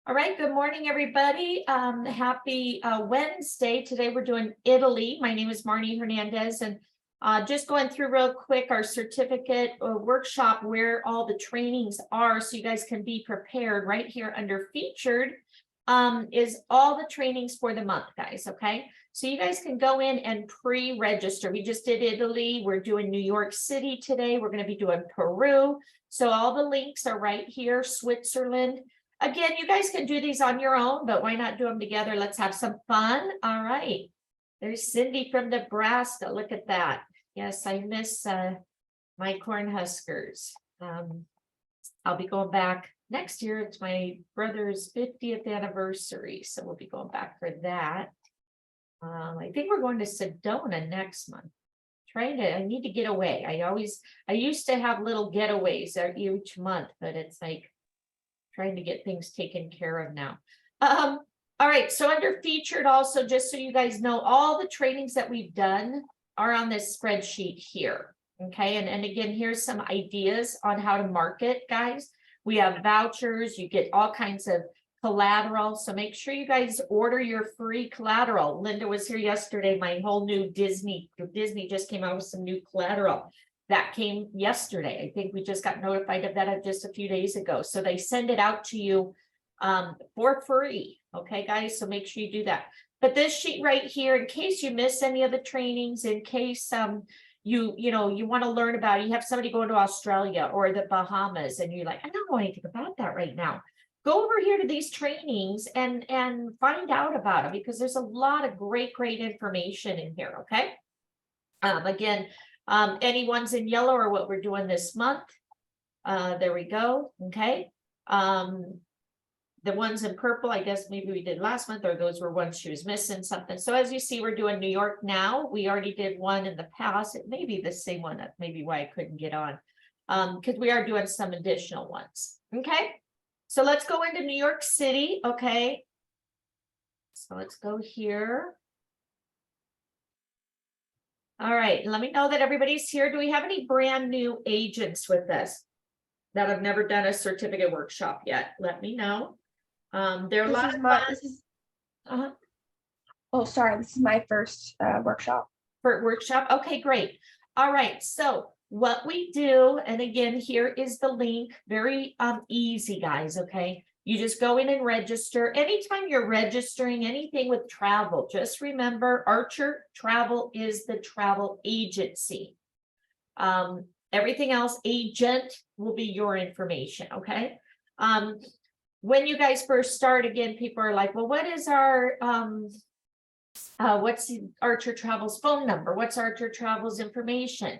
All right, good morning, everybody. Happy Wednesday. Today we're doing Italy. My name is Marnie Hernandez, and just going through real quick our certificate workshop where all the trainings are so you guys can be prepared. Right here under featured is all the trainings for the month, guys, okay? So you guys can go in and pre-register. We just did Italy. We're doing New York City today. We're going to be doing Peru. So all the links are right here, Switzerland. Again, you guys can do these on your own, but why not do them together? Let's have some fun. All right. There's Cindy from Nebraska. Look at that. Yes, I miss my Cornhuskers. I'll be going back next year. It's my brother's 50th anniversary, so we'll be going back for that. I think we're going to Sedona next month. I need to get away. I used to have little getaways each month, but it's like trying to get things taken care of now. All right, so under featured also, just so you guys know, all the trainings that we've done are on this spreadsheet here. Okay, and again, here's some ideas on how to market, guys. We have vouchers, you get all kinds of collateral. So make sure you guys order your free collateral. Linda was here yesterday. My whole new Disney just came out with some new collateral. That came yesterday. I think we just got notified of that just a few days ago. So they send it out to you for free. Okay, guys, so make sure you do that. But this sheet right here, in case you miss any of the trainings, in case you want to learn about it, you have somebody going to Australia or the Bahamas, and you're like, I don't know anything about that right now. Go over here to these trainings and find out about them, because there's a lot of great information in here. Okay. Again, any ones in yellow are what we're doing this month. There we go. Okay. The ones in purple, I guess maybe we did last month, or those were ones she was missing something. So as you see, we're doing New York now. We already did one in the past. It may be the same one. That may be why I couldn't get on, because we are doing some additional ones. Okay. So let's go into New York City. Okay. So let's go here. All right, let me know that everybody's here. Do we have any brand new agents with us that have never done a certificate workshop yet? Let me know. There are a lot of fun. Oh, sorry, this is my first workshop. Okay, great. All right, so what we do, and again, here is the link. Very easy, guys. Okay. You just go in and register. Anytime you're registering anything with travel, just remember Archer Travel is the travel agency. Everything else, agent, will be your information, okay? When you guys first start, again, people are like, well, what is our, what's Archer Travel's phone number? What's Archer Travel's information?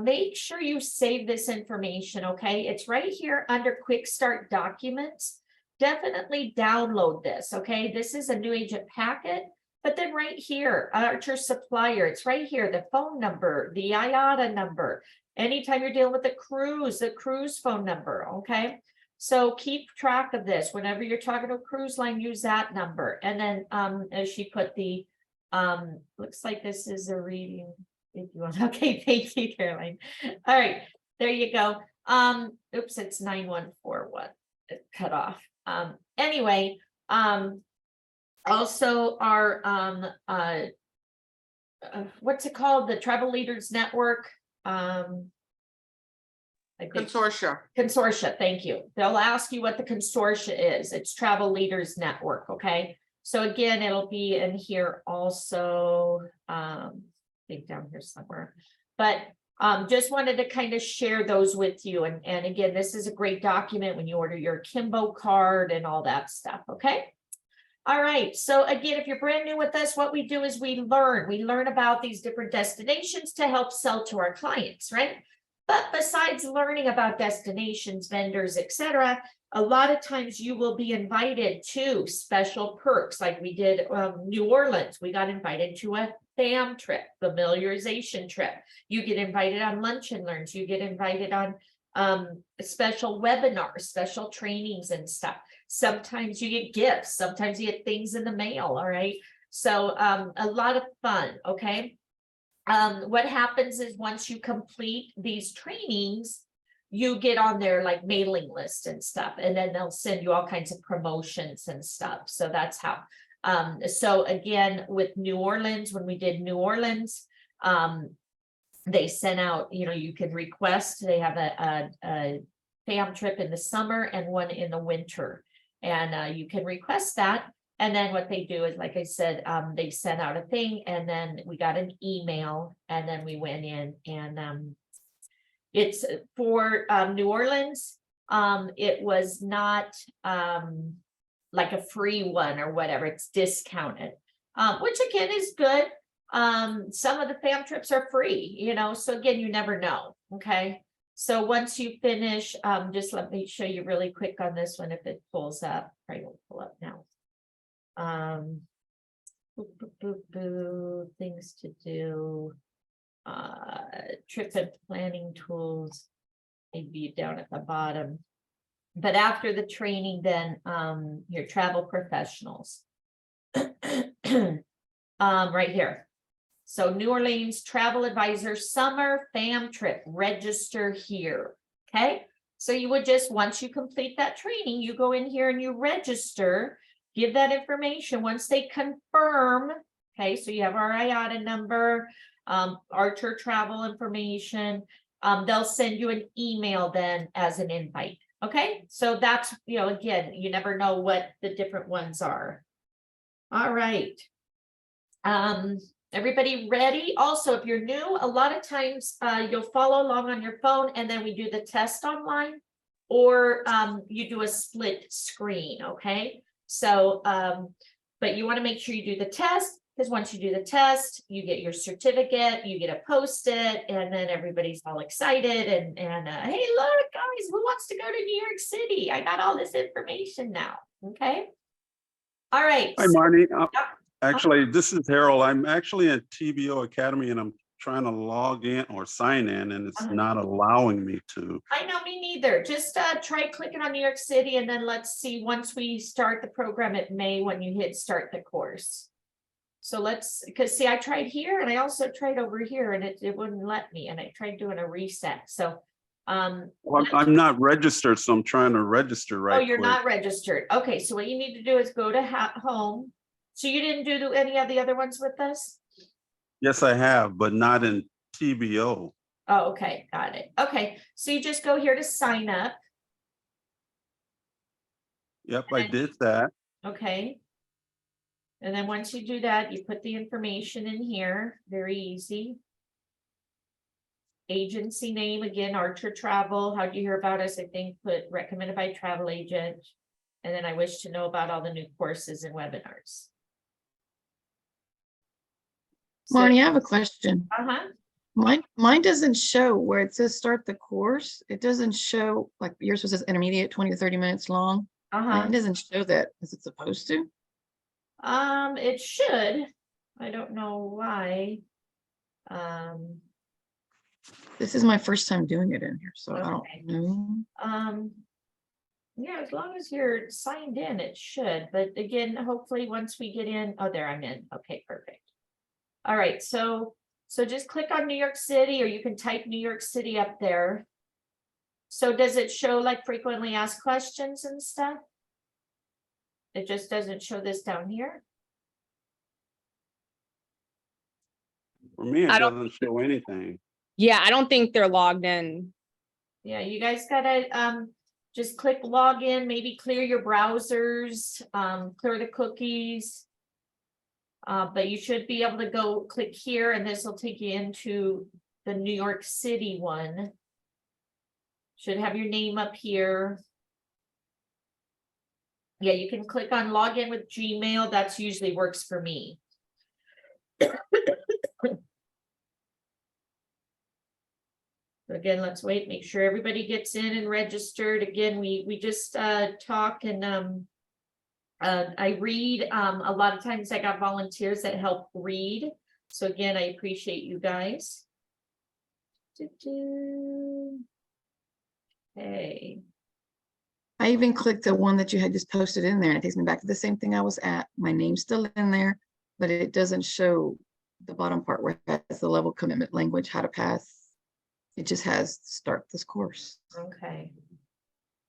Make sure you save this information, okay? It's right here under Quick Start Documents. Definitely download this, okay? This is a new agent packet, but then right here, Archer Supplier, it's right here, the phone number, the IATA number. Anytime you're dealing with the cruise phone number, okay? So keep track of this. Whenever you're talking to a cruise line, use that number. And then as she put the, looks like this is a reading. If you want. Okay, thank you, Caroline. All right, there you go. Oops, it's 9141. It cut off. Anyway, also our what's it called? The Travel Leaders Network. Consortia, thank you. They'll ask you what the consortia is. It's Travel Leaders Network, okay? So again, it'll be in here also. I think down here somewhere. But just wanted to kind of share those with you. And again, this is a great document when you order your Kimbo card and all that stuff. Okay. All right. So again, if you're brand new with us, what we do is we learn about these different destinations to help sell to our clients, right? But besides learning about destinations, vendors, etc., a lot of times you will be invited to special perks. Like we did New Orleans. We got invited to a FAM trip, familiarization trip. You get invited on lunch and learns. You get invited on special webinars, special trainings and stuff. Sometimes you get gifts. Sometimes you get things in the mail. All right. So a lot of fun. Okay. What happens is once you complete these trainings, you get on their like mailing list and stuff, and then they'll send you all kinds of promotions and stuff. So that's how. So again, with New Orleans, when we did New Orleans, they sent out, you can request, they have a fam trip in the summer and one in the winter. And you can request that. And then what they do is, like I said, they sent out a thing, and then we got an email, and then we went in, and it's for New Orleans. It was not like a free one or whatever, it's discounted, which again is good. Some of the fam trips are free, so again, you never know. Okay. So once you finish, just let me show you really quick on this one. If it pulls up, probably won't pull up now. Things to do, trip and planning tools, maybe down at the bottom. But after the training, then your travel professionals. Right here. So New Orleans Travel Advisor Summer Fam Trip, register here. Okay. So you would just, once you complete that training, you go in here and you register, give that information. Once they confirm, okay, so you have our IATA number, Archer travel information, they'll send you an email then as an invite. Okay, so that's, again, you never know what the different ones are. All right. Everybody ready? Also, if you're new, a lot of times you'll follow along on your phone, and then we do the test online, or you do a split screen. Okay, so but you want to make sure you do the test, because once you do the test, you get your certificate, you get a post-it, and then everybody's all excited and hey, look, guys, who wants to go to New York City? I got all this information now. Okay. All right. Hi, Marnie. Actually, this is Harold. I'm actually at TBO Academy, and I'm trying to log in or sign in, and it's not allowing me to. I know, me neither. Just try clicking on New York City, and then let's see, once we start the program, it may when you hit start the course. So because see, I tried here, and I also tried over here, and it wouldn't let me, and I tried doing a reset. So well, I'm not registered, so I'm trying to register right quick. You're not registered. Okay, so what you need to do is go to home. So you didn't do any of the other ones with us? Yes, I have, but not in TBO. Oh, okay, got it. Okay, so you just go here to sign up. Yep, I did that. Okay. And then once you do that, you put the information in here. Very easy. Agency name, again, Archer Travel. How'd you hear about us? I think put recommended by travel agent. And then I wish to know about all the new courses and webinars. Marnie, I have a question. Uh-huh. Mine doesn't show where it says start the course. It doesn't show, like yours says intermediate, 20 to 30 minutes long. Uh-huh. Mine doesn't show that. Is it supposed to? It should. I don't know why. This is my first time doing it in here, so Okay. I don't know. Yeah, as long as you're signed in, it should. But again, hopefully once we get in, oh, there I'm in. Okay, perfect. All right, so just click on New York City, or you can type New York City up there. So does it show like frequently asked questions and stuff? It just doesn't show this down here. For me, it doesn't show anything. Yeah, I don't think they're logged in. Yeah, you guys gotta just click login, maybe clear your browsers, clear the cookies. But you should be able to go click here, and this will take you into the New York City one. Should have your name up here. Yeah, you can click on login with Gmail. That's usually works for me. Again, let's wait, make sure everybody gets in and registered. Again, we just talk, and I read. A lot of times I got volunteers that help read. So again, I appreciate you guys. Okay. I even clicked the one that you had just posted in there, and it takes me back to the same thing I was at. My name's still in there, but it doesn't show the bottom part where it has the level commitment language, how to pass. It just has start this course. Okay.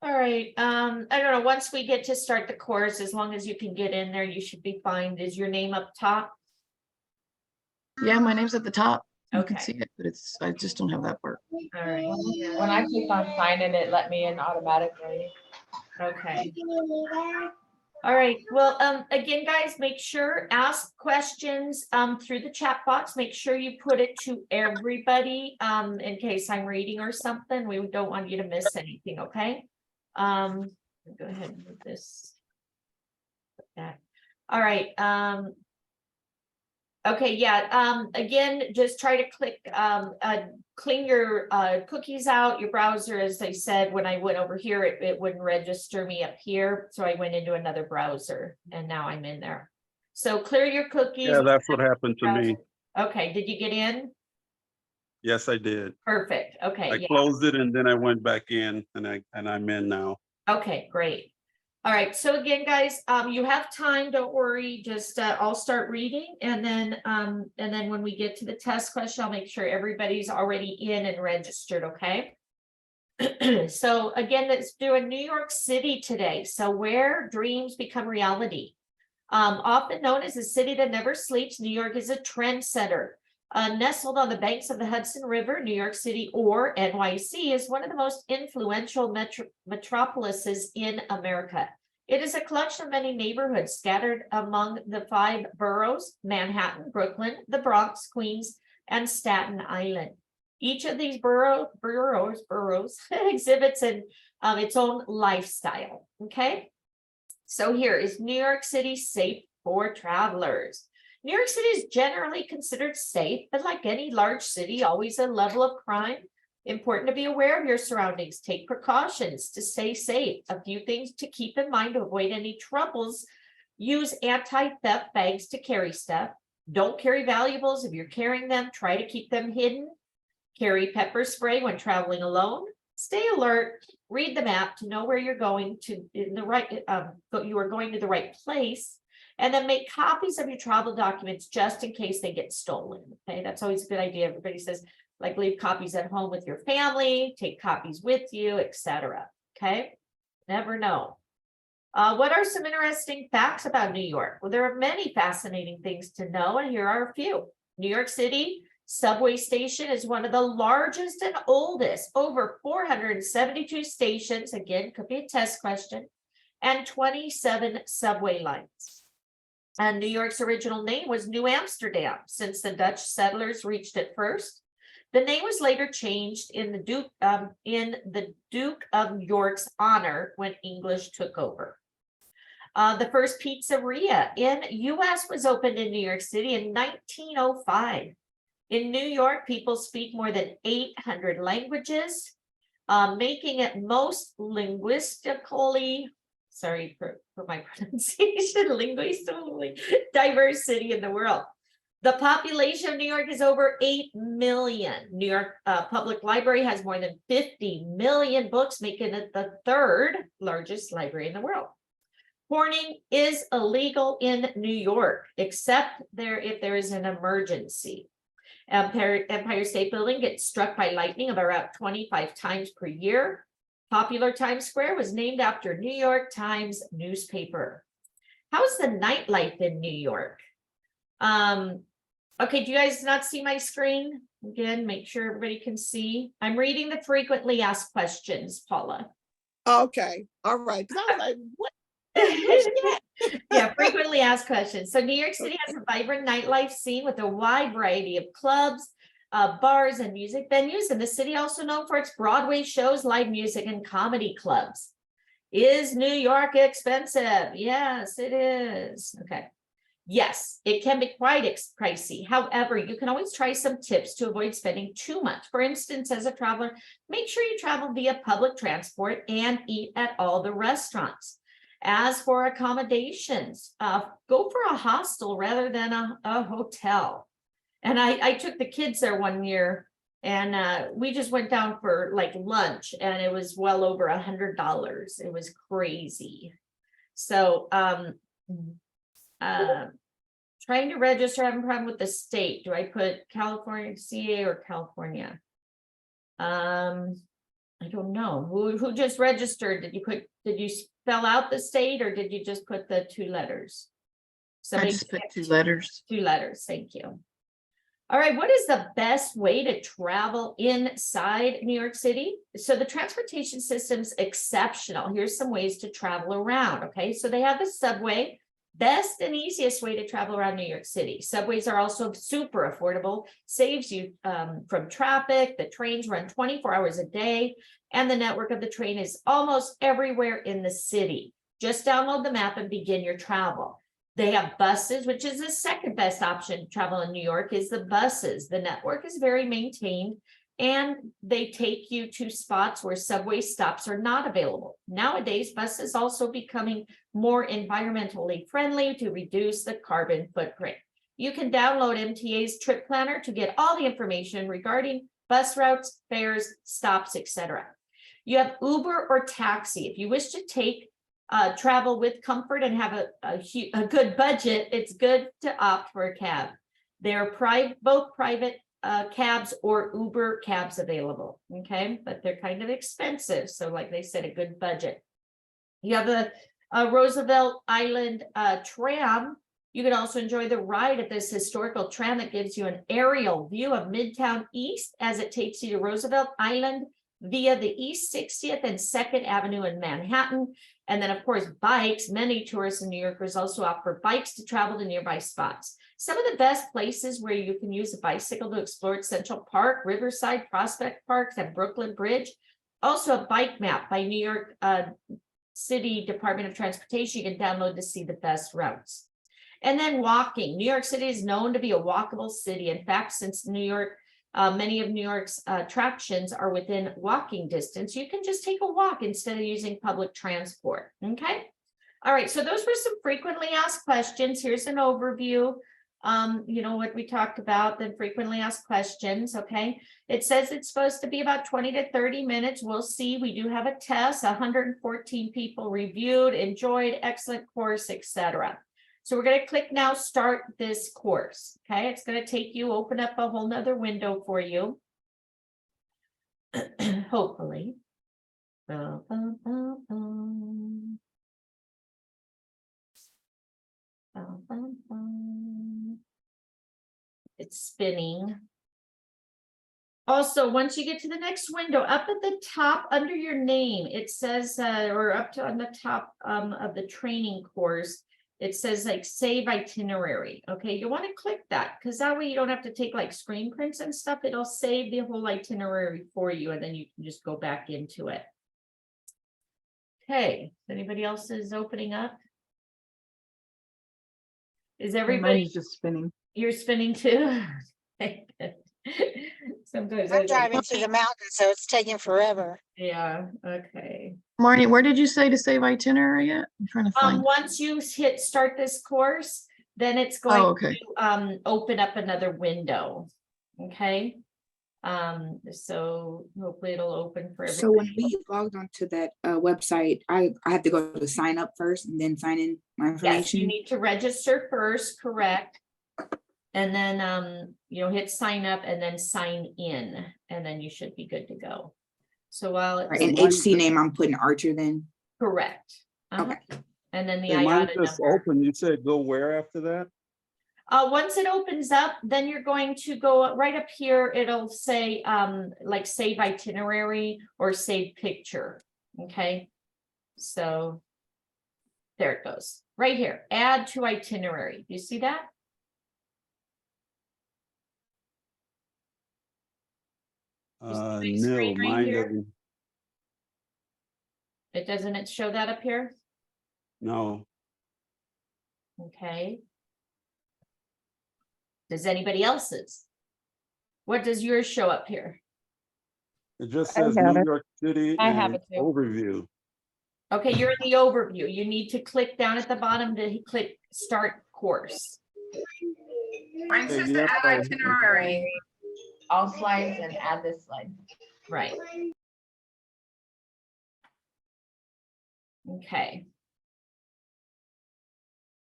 All right, I don't know, once we get to start the course, as long as you can get in there, you should be fine. Is your name up top? Yeah, my name's at the top. You can Okay. see it, but I just don't have that part. All right, When I clicked on sign in, it let me in automatically. okay. All right, well, again, guys, make sure, ask questions, through the chat box. Make sure you put it to everybody, in case I'm reading or something. We don't want you to miss anything, okay? Go ahead and move this. Put that. All right, okay, yeah, again, just try to click, clean your cookies out, your browser, as I said, when I went over here, it wouldn't register me up here, so I went into another browser, and now I'm in there. So clear your cookies. Yeah, that's what happened to me. Okay, did you get in? Yes, I did. Perfect, okay, I yeah, closed it and then I went back in and I'm in now. okay, great. All right, so again, guys, you have time, don't worry, just, I'll start reading, and then when we get to the test question, I'll make sure everybody's already in and registered, okay? So again, let's do a New York City today. So where dreams become reality. Often known as the city that never sleeps, New York is a trendsetter. Nestled on the banks of the Hudson River, New York City, or NYC, is one of the most influential metropolises in America. It is a collection of many neighborhoods scattered among the 5 boroughs: Manhattan, Brooklyn, the Bronx, Queens, and Staten Island. Each of these boroughs exhibits its own lifestyle. Okay, so here is New York City safe for travelers. New York City is generally considered safe, but like any large city, always a level of crime. Important to be aware of your surroundings. Take precautions to stay safe. A few things to keep in mind to avoid any troubles. Use anti-theft bags to carry stuff. Don't carry valuables if you're carrying them. Try to keep them hidden. Carry pepper spray when traveling alone. Stay alert. Read the map to know where you're going to you are going to the right place. And then make copies of your travel documents just in case they get stolen. Okay, that's always a good idea. Everybody says, like, leave copies at home with your family, take copies with you, etc. Okay, never know. What are some interesting facts about New York? Well, there are many fascinating things to know, and here are a few. New York City subway station is one of the largest and oldest, over 472 stations. Again, could be a test question, and 27 subway lines. And New York's original name was New Amsterdam, since the Dutch settlers reached it first. The name was later changed in the Duke of York's honor when English took over. The first pizzeria in U.S. was opened in New York City in 1905. In New York, people speak more than 800 languages, making it most linguistically, sorry for my pronunciation, linguistically diverse city in the world. The population of New York is over 8 million. New York Public Library has more than 50 million books, making it the 3rd largest library in the world. Hoarding is illegal in New York, except if there is an emergency. Empire State Building gets struck by lightning about 25 times per year. Popular Times Square was named after New York Times newspaper. How's the nightlife in New York? Okay, do you guys not see my screen? Again, make sure everybody can see. I'm reading the frequently asked questions, Paula. Okay, all right. 'Cause I was like, what? Yeah, frequently asked questions. So New York City has a vibrant nightlife scene with a wide variety of clubs, bars, and music venues. And the city also known for its Broadway shows, live music, and comedy clubs. Is New York expensive? Yes, it is. Okay. Yes, it can be quite pricey. However, you can always try some tips to avoid spending too much. For instance, as a traveler, make sure you travel via public transport and eat at all the restaurants. As for accommodations, go for a hostel rather than a hotel. And I took the kids there one year, and we just went down for like lunch, and it was well over $100. It was crazy. So trying to register, I have a problem with the state. Do I put California, CA, or California? I don't know, who just registered? Did you spell out the state or did you just put the 2 letters? I Somebody just put picked 2 letters. 2 letters, thank you. All right, what is the best way to travel inside New York City? So the transportation system's exceptional. Here's some ways to travel around, okay? So they have the subway, best and easiest way to travel around New York City. Subways are also super affordable, saves you from traffic. The trains run 24 hours a day, and the network of the train is almost everywhere in the city. Just download the map and begin your travel. They have buses, which is the second best option to travel in New York, is the buses. The network is very maintained and they take you to spots where subway stops are not available. Nowadays, buses also becoming more environmentally friendly to reduce the carbon footprint. You can download MTA's trip planner to get all the information regarding bus routes, fares, stops, etc. You have Uber or taxi. If you wish to take travel with comfort and have a good budget, it's good to opt for a cab. They're both private cabs or Uber cabs available, okay? But they're kind of expensive. So like they said, a good budget. You have the Roosevelt Island tram. You can also enjoy the ride at this historical tram that gives you an aerial view of Midtown East as it takes you to Roosevelt Island via the East 60th and 2nd Avenue in Manhattan. And then, of course, bikes. Many tourists and New Yorkers also opt for bikes to travel to nearby spots. Some of the best places where you can use a bicycle to explore Central Park, Riverside, Prospect Park, and Brooklyn Bridge. Also a bike map by New York City Department of Transportation you can download to see the best routes. And then walking. New York City is known to be a walkable city. In fact, since many of New York's attractions are within walking distance, you can just take a walk instead of using public transport, okay? All right, so those were some frequently asked questions. Here's an overview. You know what we talked about, then frequently asked questions, okay? It says it's supposed to be about 20 to 30 minutes. We'll see. We do have a test, 114 people reviewed, enjoyed, excellent course, etc. So we're going to click now, start this course. Okay, it's going to take you, open up a whole nother window for you. Hopefully. It's spinning. Also, once you get to the next window, up at the top under your name, it says, or up to on the top of the training course, it says like save itinerary. Okay, you want to click that because that way you don't have to take like screen prints and stuff. It'll save the whole itinerary for you and then you can just go back into it. Okay, anybody else is opening up? Is everybody? Mine is just spinning. You're spinning too? Sometimes I I'm driving through the mountains, so it's taking forever. yeah, okay. Marnie, where did you say to save itinerary at? I'm trying to find. Once you hit start this course, then it's going okay. to open up another window. Okay. So hopefully it'll open for everybody. So when we logged onto that website, I have to go to sign up first and then sign in my information. Yes, you need to register first, correct? And then hit sign up and then sign in, and then you should be good to go. So while it's And HC name, I'm putting Archer then. correct. Okay. And then the Hey, mine IATA just number. open. You said go where after that? Once it opens up, then you're going to go right up here. It'll say like save itinerary or save picture. Okay. So there it goes right here. Add to itinerary. You see that? Big No, screen right mine here. doesn't. It doesn't show that up here? No. Okay. Does anybody else's? What does yours show up here? It just I says have New it. York City I have and it too. overview. Okay, you're in the overview. You need to click down at the bottom to click start course. Mine Hey, says yeah, to add itinerary. All slides and add this slide. Right. Okay.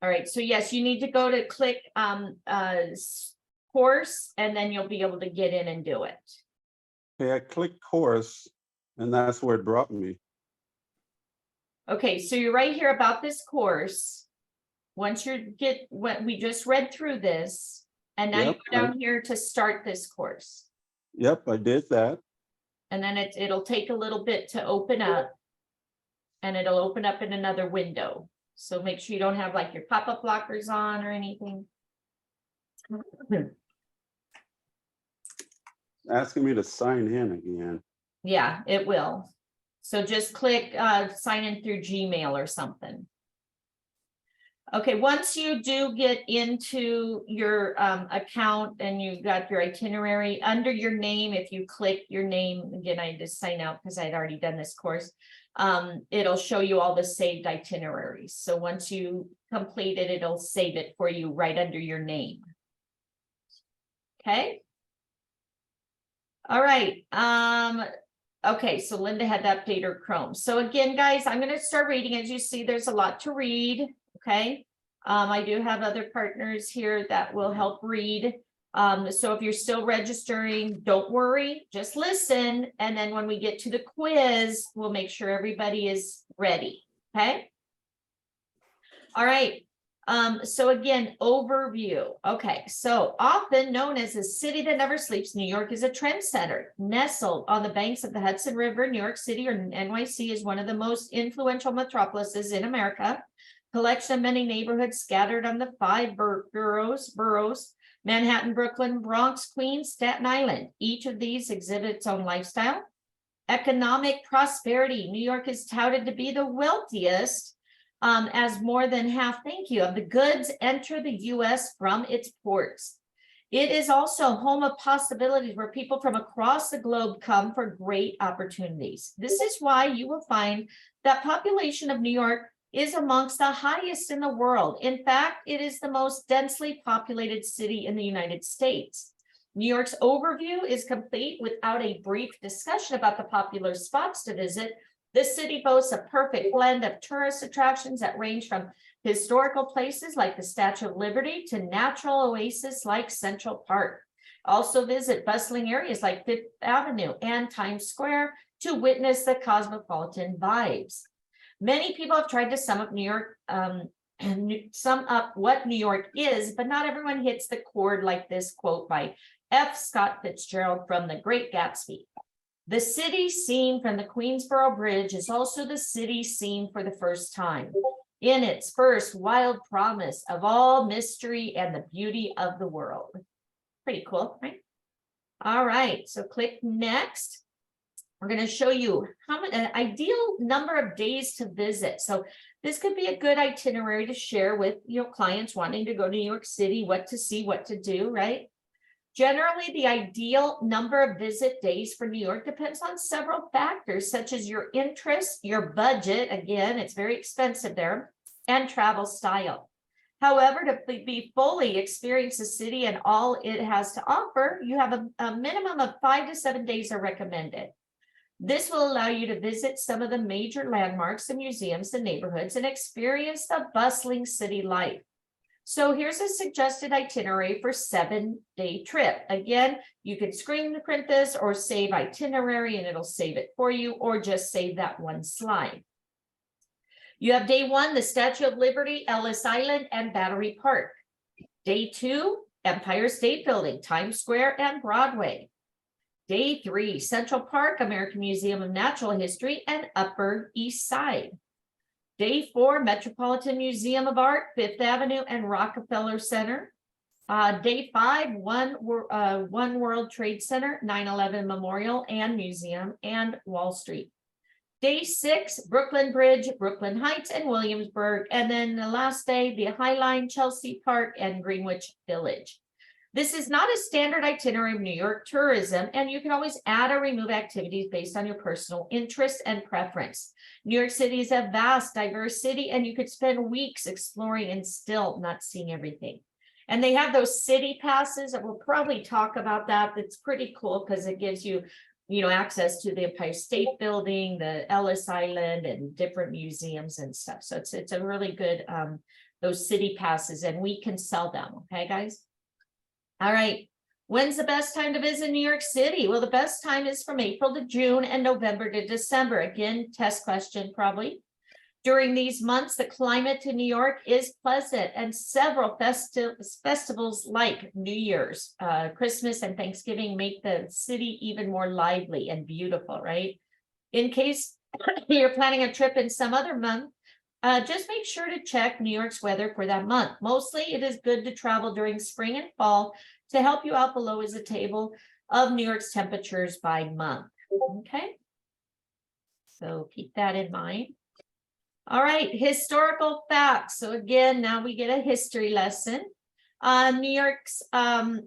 All right, so yes, you need to go to click course and then you'll be able to get in and do it. Okay, I clicked course and that's where it brought me. Okay, so you're right here about this course. Once you get what we just read through this, and now you Yep, go down here to start this course. Yep, I did that. And then it'll take a little bit to open up. And it'll open up in another window. So make sure you don't have like your pop-up blockers on or anything. Asking me to sign in again. Yeah, it will. So just click sign in through Gmail or something. Okay, once you do get into your account and you've got your itinerary under your name, if you click your name, again, I just sign out because I'd already done this course. It'll show you all the saved itineraries. So once you complete it, it'll save it for you right under your name. Okay. All right. Okay, so Linda had to update her Chrome. So again, guys, I'm going to start reading. As you see, there's a lot to read. Okay. I do have other partners here that will help read. So if you're still registering, don't worry, just listen. And then when we get to the quiz, we'll make sure everybody is ready. Okay. All right. So again, overview. Okay, so often known as the city that never sleeps, New York is a trendsetter. Nestled on the banks of the Hudson River, New York City, or NYC, is one of the most influential metropolises in America. Collection of many neighborhoods scattered on the 5 boroughs, Manhattan, Brooklyn, Bronx, Queens, Staten Island. Each of these exhibit its own lifestyle. Economic prosperity. New York is touted to be the wealthiest, as more than half, thank you, of the goods enter the US from its ports. It is also home of possibilities where people from across the globe come for great opportunities. This is why you will find that population of New York is amongst the highest in the world. In fact, it is the most densely populated city in the United States. New York's overview is complete without a brief discussion about the popular spots to visit. This city boasts a perfect blend of tourist attractions that range from historical places like the Statue of Liberty to natural oases like Central Park. Also visit bustling areas like Fifth Avenue and Times Square to witness the cosmopolitan vibes. Many people have tried to sum up New York, and sum up what New York is, but not everyone hits the chord like this quote by F. Scott Fitzgerald from The Great Gatsby. The city seen from the Queensboro Bridge is also the city seen for the first time, in its first wild promise of all mystery and the beauty of the world. Pretty cool, right? All right, so click next. We're going to show you how many, an ideal number of days to visit. So this could be a good itinerary to share with clients wanting to go to New York City, what to see, what to do, right? Generally, the ideal number of visit days for New York depends on several factors, such as your interest, your budget, again, it's very expensive there, and travel style. However, to be fully experience the city and all it has to offer, you have a minimum of 5 to 7 days are recommended. This will allow you to visit some of the major landmarks and museums and neighborhoods and experience the bustling city life. So here's a suggested itinerary for 7-day trip. Again, you can screen print this or save itinerary and it'll save it for you, or just save that one slide. You have day 1, the Statue of Liberty, Ellis Island, and Battery Park. Day 2, Empire State Building, Times Square, and Broadway. Day 3, Central Park, American Museum of Natural History, and Upper East Side. Day 4, Metropolitan Museum of Art, Fifth Avenue, and Rockefeller Center. Day 5, One World Trade Center, 9/11 Memorial and Museum, and Wall Street. Day 6, Brooklyn Bridge, Brooklyn Heights, and Williamsburg. And then the last day, the High Line, Chelsea Park, and Greenwich Village. This is not a standard itinerary of New York tourism, and you can always add or remove activities based on your personal interest and preference. New York City is a vast, diverse city, and you could spend weeks exploring and still not seeing everything. And they have those city passes, and we'll probably talk about that. That's pretty cool because it gives you, access to the Empire State Building, the Ellis Island, and different museums and stuff. So it's a really good, those city passes, and we can sell them. Okay, guys? All right. When's the best time to visit New York City? Well, the best time is from April to June and November to December. Again, test question probably. During these months, the climate to New York is pleasant, and several festivals like New Year's, Christmas, and Thanksgiving make the city even more lively and beautiful, right? In case you're planning a trip in some other month, just make sure to check New York's weather for that month. Mostly, it is good to travel during spring and fall. To help you out, below is a table of New York's temperatures by month. Okay. So keep that in mind. All right, historical facts. So again, now we get a history lesson. New York's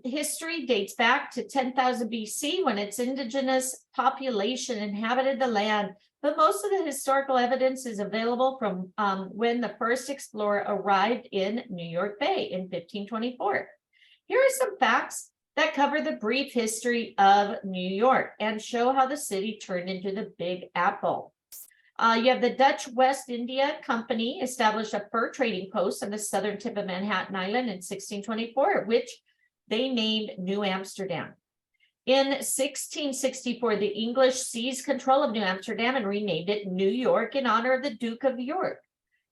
history dates back to 10,000 BC when its indigenous population inhabited the land. But most of the historical evidence is available from when the first explorer arrived in New York Bay in 1524. Here are some facts that cover the brief history of New York and show how the city turned into the Big Apple. You have the Dutch West India Company established a fur trading post on the southern tip of Manhattan Island in 1624, which they named New Amsterdam. In 1664, the English seized control of New Amsterdam and renamed it New York in honor of the Duke of York.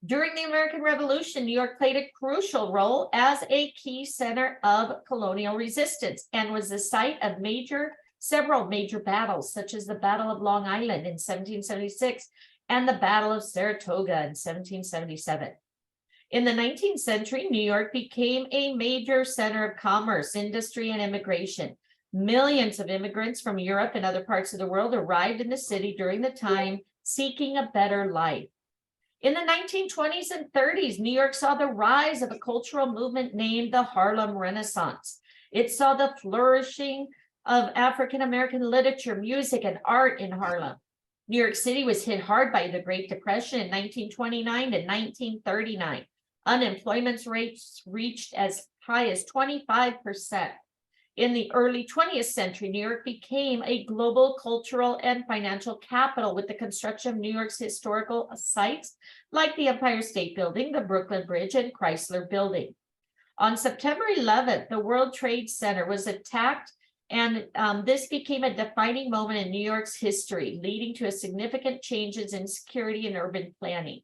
During the American Revolution, New York played a crucial role as a key center of colonial resistance and was the site of several major battles, such as the Battle of Long Island in 1776 and the Battle of Saratoga in 1777. In the 19th century, New York became a major center of commerce, industry, and immigration. Millions of immigrants from Europe and other parts of the world arrived in the city during the time, seeking a better life. In the 1920s and 30s, New York saw the rise of a cultural movement named the Harlem Renaissance. It saw the flourishing of African-American literature, music, and art in Harlem. New York City was hit hard by the Great Depression in 1929 to 1939. Unemployment rates reached as high as 25%. In the early 20th century, New York became a global cultural and financial capital with the construction of New York's historical sites like the Empire State Building, the Brooklyn Bridge, and Chrysler Building. On September 11th, the World Trade Center was attacked, and this became a defining moment in New York's history, leading to significant changes in security and urban planning.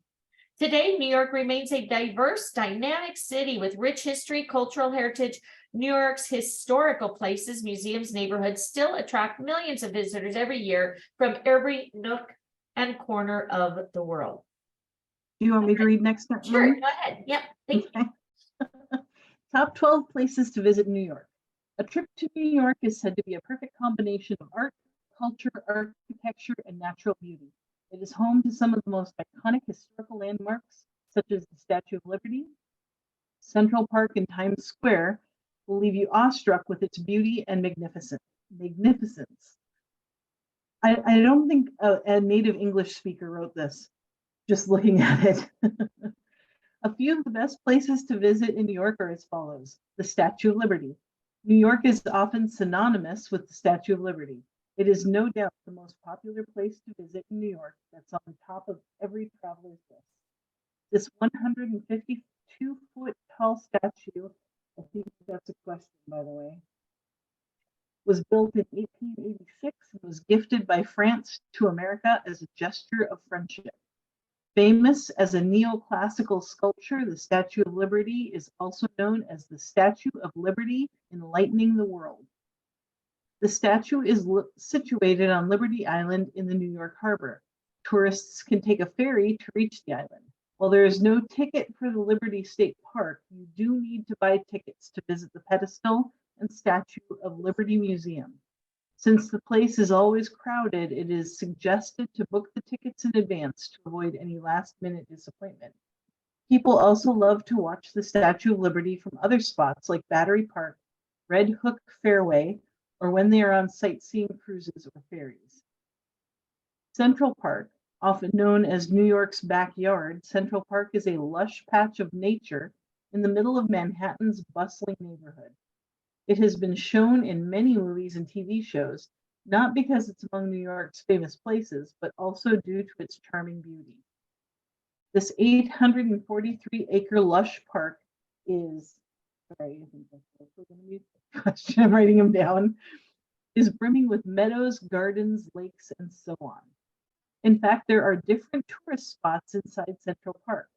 Today, New York remains a diverse, dynamic city with rich history, cultural heritage. New York's historical places, museums, neighborhoods still attract millions of visitors every year from every nook and corner of the world. Do you want me to read next? Sure, go ahead. Yep, thank you. Top 12 places to visit New York. A trip to New York is said to be a perfect combination of art, culture, architecture, and natural beauty. It is home to some of the most iconic historical landmarks, such as the Statue of Liberty. Central Park and Times Square will leave you awestruck with its beauty and magnificence. I don't think a native English speaker wrote this, just looking at it. A few of the best places to visit in New York are as follows. The Statue of Liberty. New York is often synonymous with the Statue of Liberty. It is no doubt the most popular place to visit in New York that's on top of every traveler's list. This 152-foot tall statue, I think that's a question, by the way, was built in 1886 and was gifted by France to America as a gesture of friendship. Famous as a neoclassical sculpture, the Statue of Liberty is also known as the Statue of Liberty Enlightening the World. The statue is situated on Liberty Island in the New York Harbor. Tourists can take a ferry to reach the island. While there is no ticket for the Liberty State Park, you do need to buy tickets to visit the pedestal and Statue of Liberty Museum. Since the place is always crowded, it is suggested to book the tickets in advance to avoid any last-minute disappointment. People also love to watch the Statue of Liberty from other spots like Battery Park, Red Hook Fairway, or when they are on sightseeing cruises or ferries. Central Park, often known as New York's backyard, Central Park is a lush patch of nature in the middle of Manhattan's bustling neighborhood. It has been shown in many movies and TV shows, not because it's among New York's famous places, but also due to its charming beauty. This 843-acre lush park is sorry, I think that's also gonna be a question, I'm writing them down, is brimming with meadows, gardens, lakes, and so on. In fact, there are different tourist spots inside Central Park.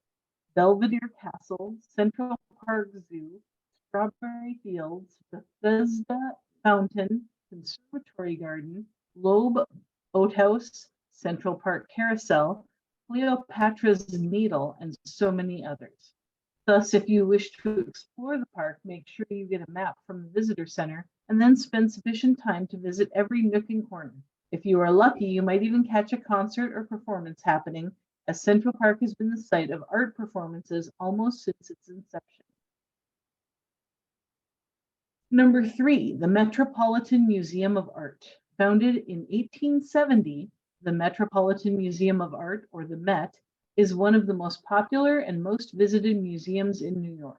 Belvedere Castle, Central Park Zoo, Strawberry Fields, Bethesda Fountain, Conservatory Garden, Loeb Boat House, Central Park Carousel, Cleopatra's Needle, and so many others. Thus, if you wish to explore the park, make sure you get a map from the visitor center and then spend sufficient time to visit every nook and corner. If you are lucky, you might even catch a concert or performance happening, as Central Park has been the site of art performances almost since its inception. Number 3, the Metropolitan Museum of Art. Founded in 1870, the Metropolitan Museum of Art, or the Met, is one of the most popular and most visited museums in New York.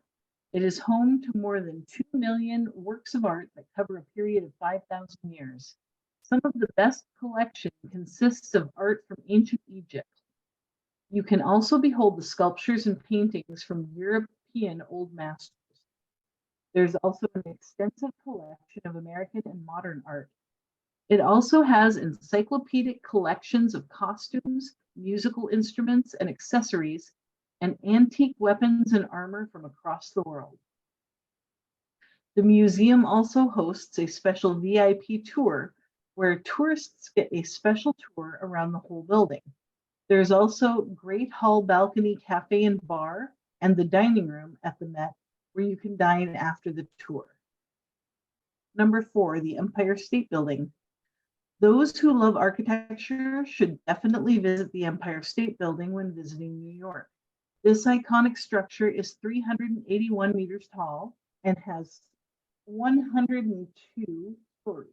It is home to more than 2 million works of art that cover a period of 5,000 years. Some of the best collection consists of art from ancient Egypt. You can also behold the sculptures and paintings from European old masters. There's also an extensive collection of American and modern art. It also has encyclopedic collections of costumes, musical instruments and accessories, and antique weapons and armor from across the world. The museum also hosts a special VIP tour where tourists get a special tour around the whole building. There's also Great Hall Balcony Cafe and Bar and the dining room at the Met where you can dine after the tour. Number 4, the Empire State Building. Those who love architecture should definitely visit the Empire State Building when visiting New York. This iconic structure is 381 meters tall and has 102 stories.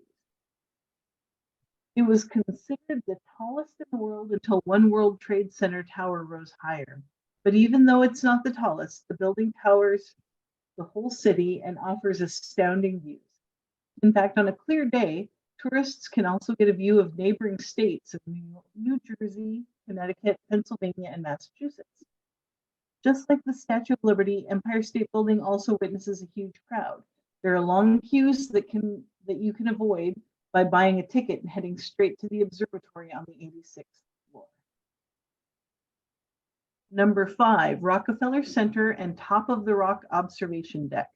It was considered the tallest in the world until One World Trade Center tower rose higher. But even though it's not the tallest, the building towers the whole city and offers astounding views. In fact, on a clear day, tourists can also get a view of neighboring states of New Jersey, Connecticut, Pennsylvania, and Massachusetts. Just like the Statue of Liberty, Empire State Building also witnesses a huge crowd. There are long queues that you can avoid by buying a ticket and heading straight to the observatory on the 86th floor. Number 5, Rockefeller Center and Top of the Rock Observation Deck.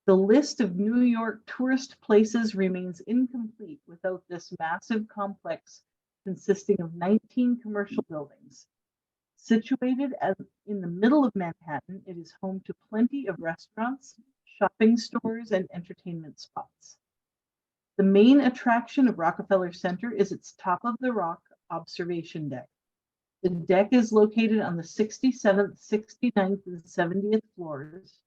The list of New York tourist places remains incomplete without this massive complex consisting of 19 commercial buildings. Situated in the middle of Manhattan, it is home to plenty of restaurants, shopping stores, and entertainment spots. The main attraction of Rockefeller Center is its Top of the Rock Observation Deck. The deck is located on the 67th, 69th, and 70th floors,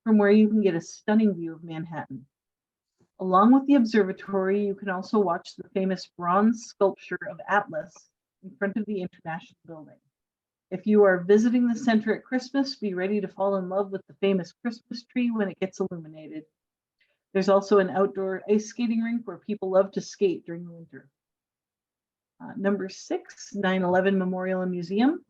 from where you can get a stunning view of Manhattan. Along with the observatory, you can also watch the famous bronze sculpture of Atlas in front of the International Building. If you are visiting the center at Christmas, be ready to fall in love with the famous Christmas tree when it gets illuminated. There's also an outdoor ice skating rink where people love to skate during the winter. Number 6, 9/11 Memorial and Museum.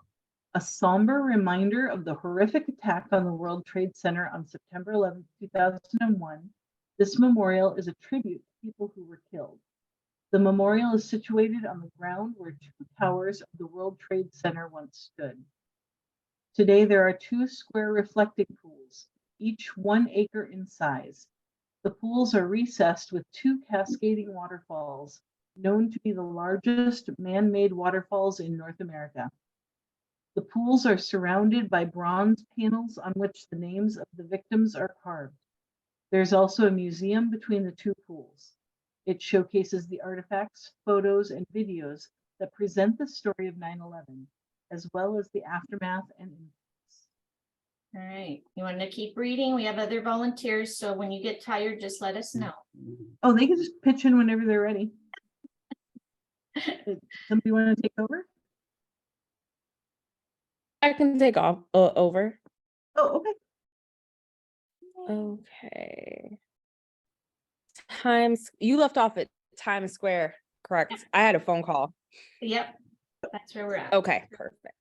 A somber reminder of the horrific attack on the World Trade Center on September 11, 2001. This memorial is a tribute to people who were killed. The memorial is situated on the ground where 2 towers of the World Trade Center once stood. Today, there are 2 square reflecting pools, each 1 acre in size. The pools are recessed with 2 cascading waterfalls, known to be the largest man-made waterfalls in North America. The pools are surrounded by bronze panels on which the names of the victims are carved. There's also a museum between the 2 pools. It showcases the artifacts, photos, and videos that present the story of 9/11, as well as the aftermath and impacts. All right, you want to keep reading? We have other volunteers, so when you get tired, just let us know. Oh, they can just pitch in whenever they're ready. Somebody want to take over? I can take off over. Oh, okay. Okay. You left off at Times Square, correct? I had a phone call. Yep, that's where we're at. Okay, perfect.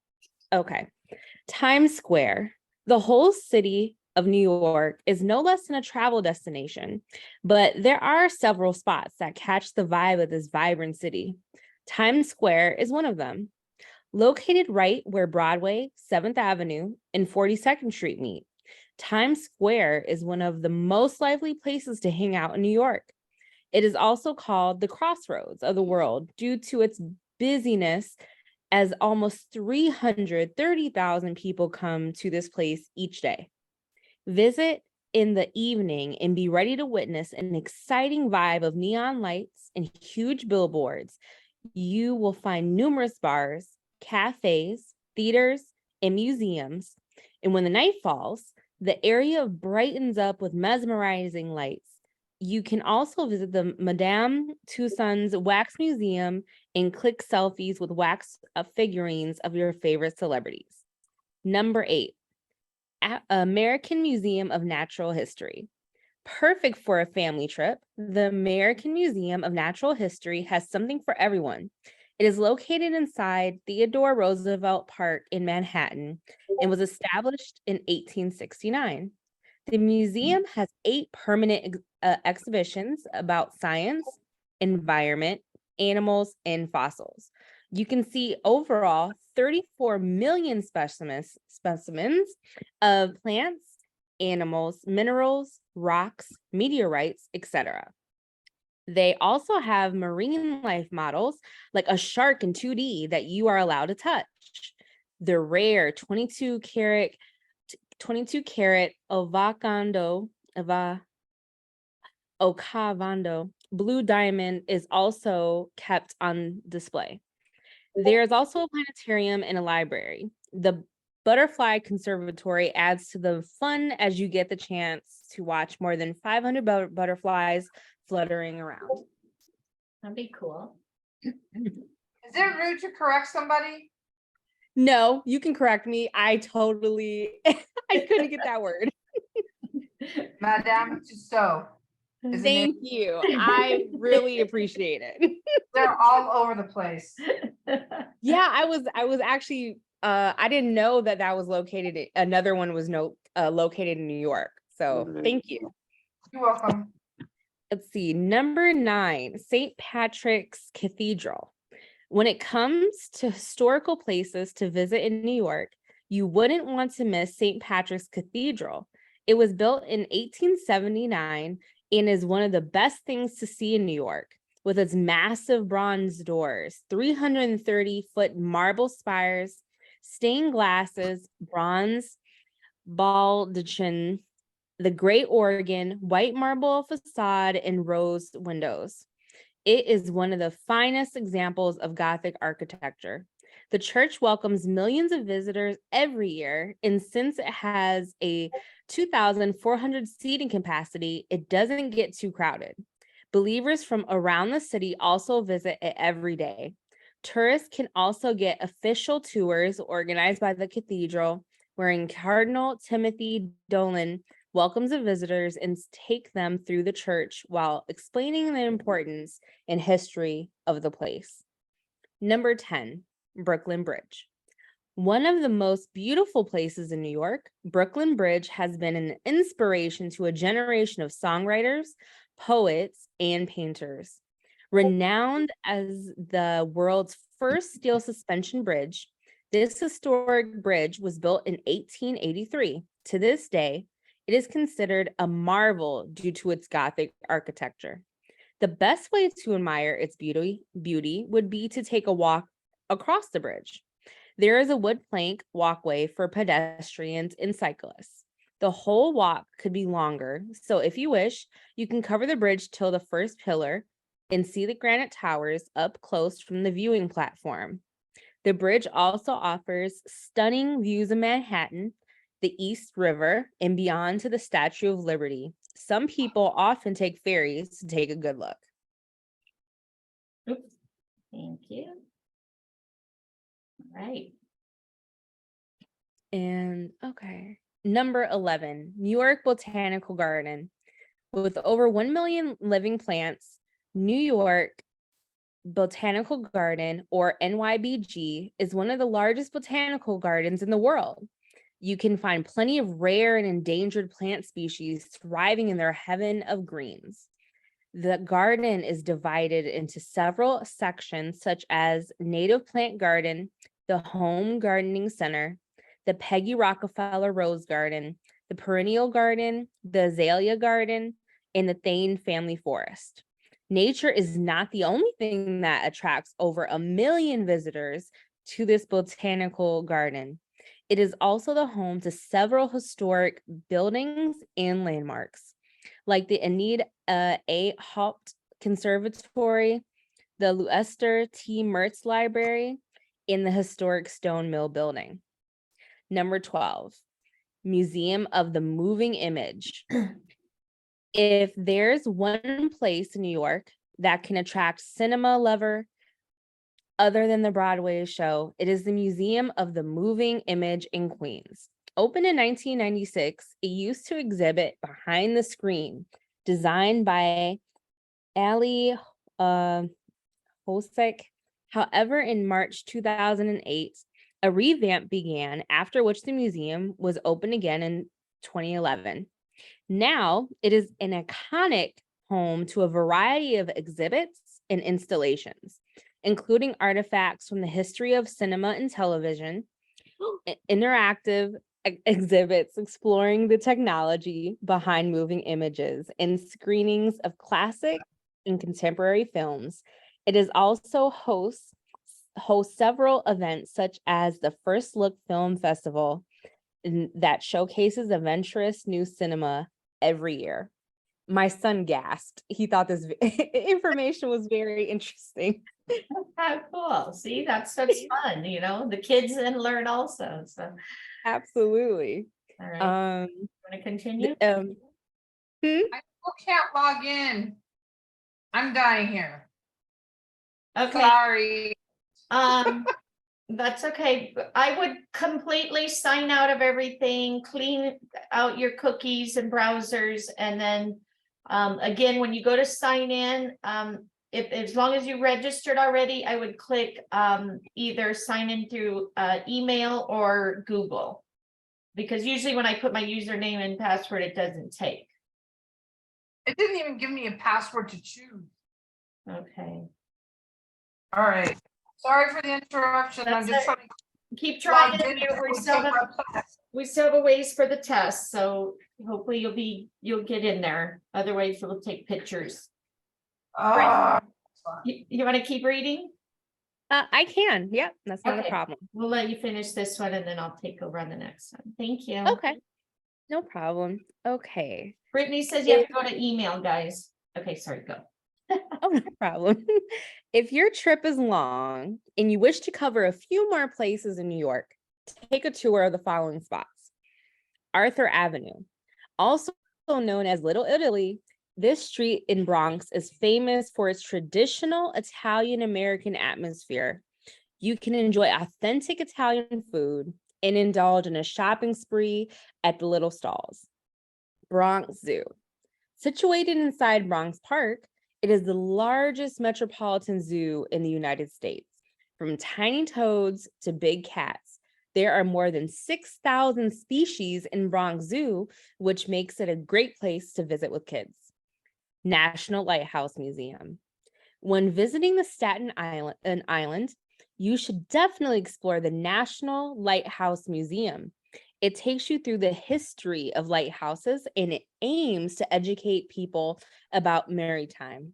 Okay. Times Square. The whole city of New York is no less than a travel destination, but there are several spots that catch the vibe of this vibrant city. Times Square is one of them. Located right where Broadway, 7th Avenue, and 42nd Street meet, Times Square is one of the most lively places to hang out in New York. It is also called the crossroads of the world due to its busyness, as almost 330,000 people come to this place each day. Visit in the evening and be ready to witness an exciting vibe of neon lights and huge billboards. You will find numerous bars, cafes, theaters, and museums. And when the night falls, the area brightens up with mesmerizing lights. You can also visit the Madame Tussauds Wax Museum and click selfies with wax figurines of your favorite celebrities. Number 8, American Museum of Natural History. Perfect for a family trip, the American Museum of Natural History has something for everyone. It is located inside Theodore Roosevelt Park in Manhattan and was established in 1869. The museum has 8 permanent exhibitions about science, environment, animals, and fossils. You can see overall 34 million specimens of plants, animals, minerals, rocks, meteorites, etc. They also have marine life models like a shark in 2D that you are allowed to touch. The rare 22 karat Okavando blue diamond is also kept on display. There is also a planetarium and a library. The Butterfly Conservatory adds to the fun as you get the chance to watch more than 500 butterflies fluttering around. That'd be cool. Is it rude to correct somebody? No, you can correct me. I couldn't get that word. Madame Tussauds. Is the name- Thank you. I really appreciate it. They're all over the place. Yeah, I was actually I didn't know that was located. Another one was located in New York. So thank you. You're welcome. Let's see, number 9, St. Patrick's Cathedral. When it comes to historical places to visit in New York, you wouldn't want to miss St. Patrick's Cathedral. It was built in 1879 and is one of the best things to see in New York. With its massive bronze doors, 330-foot marble spires, stained glasses, bronze baldachin, the great organ, white marble facade, and rose windows. It is one of the finest examples of Gothic architecture. The church welcomes millions of visitors every year, and since it has a 2,400 seating capacity, it doesn't get too crowded. Believers from around the city also visit it every day. Tourists can also get official tours organized by the cathedral, wherein Cardinal Timothy Dolan welcomes the visitors and take them through the church while explaining the importance and history of the place. Number 10, Brooklyn Bridge. One of the most beautiful places in New York, Brooklyn Bridge has been an inspiration to a generation of songwriters, poets, and painters. Renowned as the world's first steel suspension bridge, this historic bridge was built in 1883. To this day, it is considered a marvel due to its Gothic architecture. The best way to admire its beauty would be to take a walk across the bridge. There is a wood plank walkway for pedestrians and cyclists. The whole walk could be longer, so if you wish, you can cover the bridge till the first pillar and see the granite towers up close from the viewing platform. The bridge also offers stunning views of Manhattan, the East River, and beyond to the Statue of Liberty. Some people often take ferries to take a good look. Oops. Thank you. All right. And okay, number 11, New York Botanical Garden. With over 1 million living plants, New York Botanical Garden, or NYBG, is one of the largest botanical gardens in the world. You can find plenty of rare and endangered plant species thriving in their heaven of greens. The garden is divided into several sections, such as Native Plant Garden, the Home Gardening Center, the Peggy Rockefeller Rose Garden, the Perennial Garden, the Azalea Garden, and the Thane Family Forest. Nature is not the only thing that attracts over 1 million visitors to this botanical garden. It is also the home to several historic buildings and landmarks, like the Enid A. Haupt Conservatory, the Leicester T. Mertz Library, and the historic Stone Mill Building. Number 12, Museum of the Moving Image. If there's one place in New York that can attract cinema lover other than the Broadway show, it is the Museum of the Moving Image in Queens. Opened in 1996, it used to exhibit behind the screen, designed by Ali Hosek. However, in March 2008, a revamp began, after which the museum was opened again in 2011. Now, it is an iconic home to a variety of exhibits and installations, including artifacts from the history of cinema and television, interactive exhibits exploring the technology behind moving images, and screenings of classic and contemporary films. It is also hosts several events, such as the First Look Film Festival that showcases adventurous new cinema every year. My son gasped. He thought this information was very interesting. How cool. See, that's fun, you know, the kids then learn also, so. Absolutely. All right, want to continue? I still can't log in. I'm dying here. Okay, Sorry. that's okay. I would completely sign out of everything, clean out your cookies and browsers, and then again, when you go to sign in, if as long as you registered already, I would click either sign in through email or Google. Because usually when I put my username and password, it doesn't take. It didn't even give me a password to choose. Okay. All right. Sorry for the interruption. That's I'm just it. trying to Keep trying. log in before we take our class. We still have a ways for the test, so hopefully you'll get in there. Otherwise, we'll take pictures. Ah, You want to keep reading? I can. Yep, that's not Okay. a problem. We'll let you finish this one and then I'll take over on the next one. Thank you. Okay, no problem. Okay. Brittany says you have to go to email, guys. Okay, sorry, go. Oh, no problem. If your trip is long and you wish to cover a few more places in New York, take a tour of the following spots. Arthur Avenue, also known as Little Italy, this street in Bronx is famous for its traditional Italian-American atmosphere. You can enjoy authentic Italian food and indulge in a shopping spree at the little stalls. Bronx Zoo. Situated inside Bronx Park, it is the largest metropolitan zoo in the United States. From tiny toads to big cats, there are more than 6,000 species in Bronx Zoo, which makes it a great place to visit with kids. National Lighthouse Museum. When visiting the Staten Island, you should definitely explore the National Lighthouse Museum. It takes you through the history of lighthouses and it aims to educate people about maritime.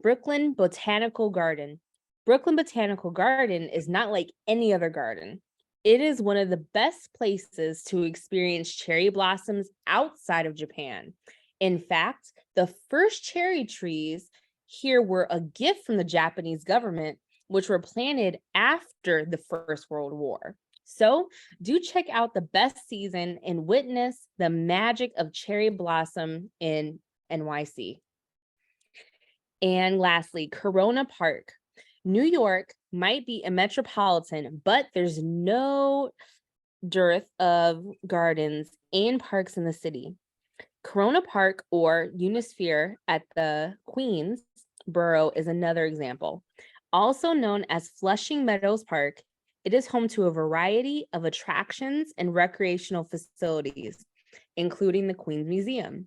Brooklyn Botanical Garden. Brooklyn Botanical Garden is not like any other garden. It is one of the best places to experience cherry blossoms outside of Japan. In fact, the first cherry trees here were a gift from the Japanese government, which were planted after the First World War. So do check out the best season and witness the magic of cherry blossom in NYC. And lastly, Corona Park. New York might be a metropolitan, but there's no dearth of gardens and parks in the city. Corona Park or Unisphere at the Queens borough is another example. Also known as Flushing Meadows Park, It is home to a variety of attractions and recreational facilities, including the Queen's Museum,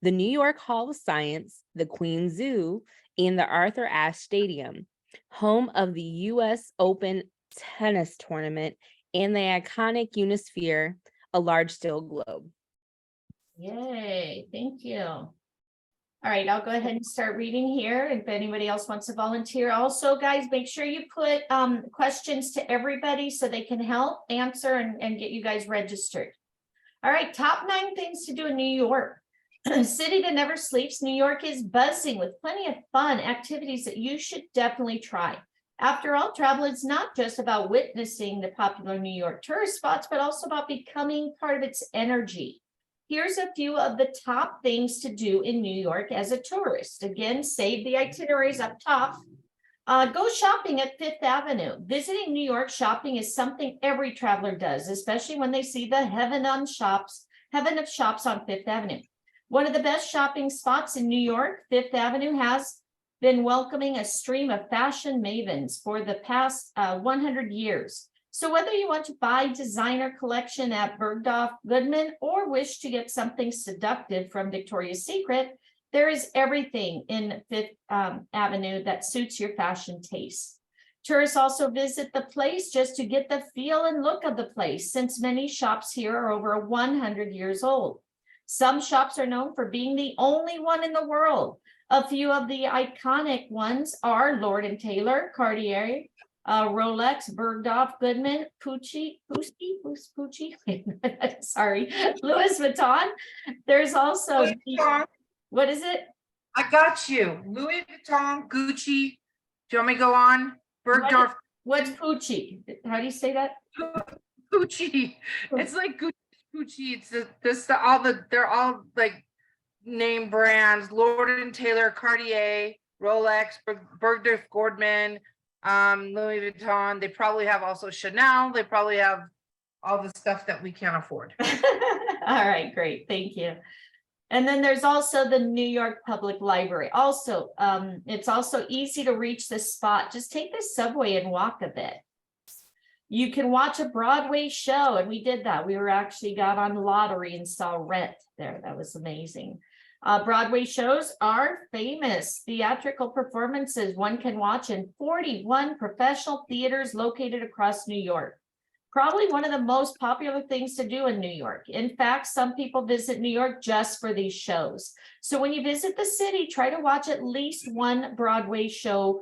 the New York Hall of Science, the Queen's Zoo, and the Arthur Ashe Stadium, home of the U.S. Open tennis tournament and the iconic Unisphere, a large steel globe. Yay, thank you. All right, I'll go ahead and start reading here. If anybody else wants to volunteer. Also, guys, make sure you put questions to everybody so they can help answer and get you guys registered. All right, top 9 things to do in New York. City that never sleeps. New York is buzzing with plenty of fun activities that you should definitely try. After all, travel is not just about witnessing the popular New York tourist spots, but also about becoming part of its energy. Here's a few of the top things to do in New York as a tourist. Again, save the itineraries up top. Go shopping at Fifth Avenue. Visiting New York shopping is something every traveler does, especially when they see the heaven of shops on Fifth Avenue. One of the best shopping spots in New York, Fifth Avenue has been welcoming a stream of fashion mavens for the past 100 years. So whether you want to buy designer collection at Bergdorf Goodman or wish to get something seductive from Victoria's Secret, there is everything in Fifth Avenue that suits your fashion taste. Tourists also visit the place just to get the feel and look of the place, since many shops here are over 100 years old. Some shops are known for being the only one in the world. A few of the iconic ones are Lord & Taylor, Cartier, Rolex, Bergdorf Goodman, Pucci, sorry, Louis Vuitton. There's also, what is it? I got you. Louis Vuitton, Gucci. Do you want me to go on? Bergdorf. What's Pucci? How do you say that? Gucci. It's like Gucci. It's they're all like name brands. Lord and Taylor, Cartier, Rolex, Bergdorf Goodman, Louis Vuitton. They probably have also Chanel. They probably have all the stuff that we can't afford. All right, great, thank you. And then there's also the New York Public Library. Also, it's also easy to reach this spot. Just take the subway and walk a bit. You can watch a Broadway show, and we did that. We got on Lottery and saw Rent there. That was amazing. Broadway shows are famous theatrical performances one can watch in 41 professional theaters located across New York. Probably one of the most popular things to do in New York. In fact, some people visit New York just for these shows. So when you visit the city, try to watch at least one Broadway show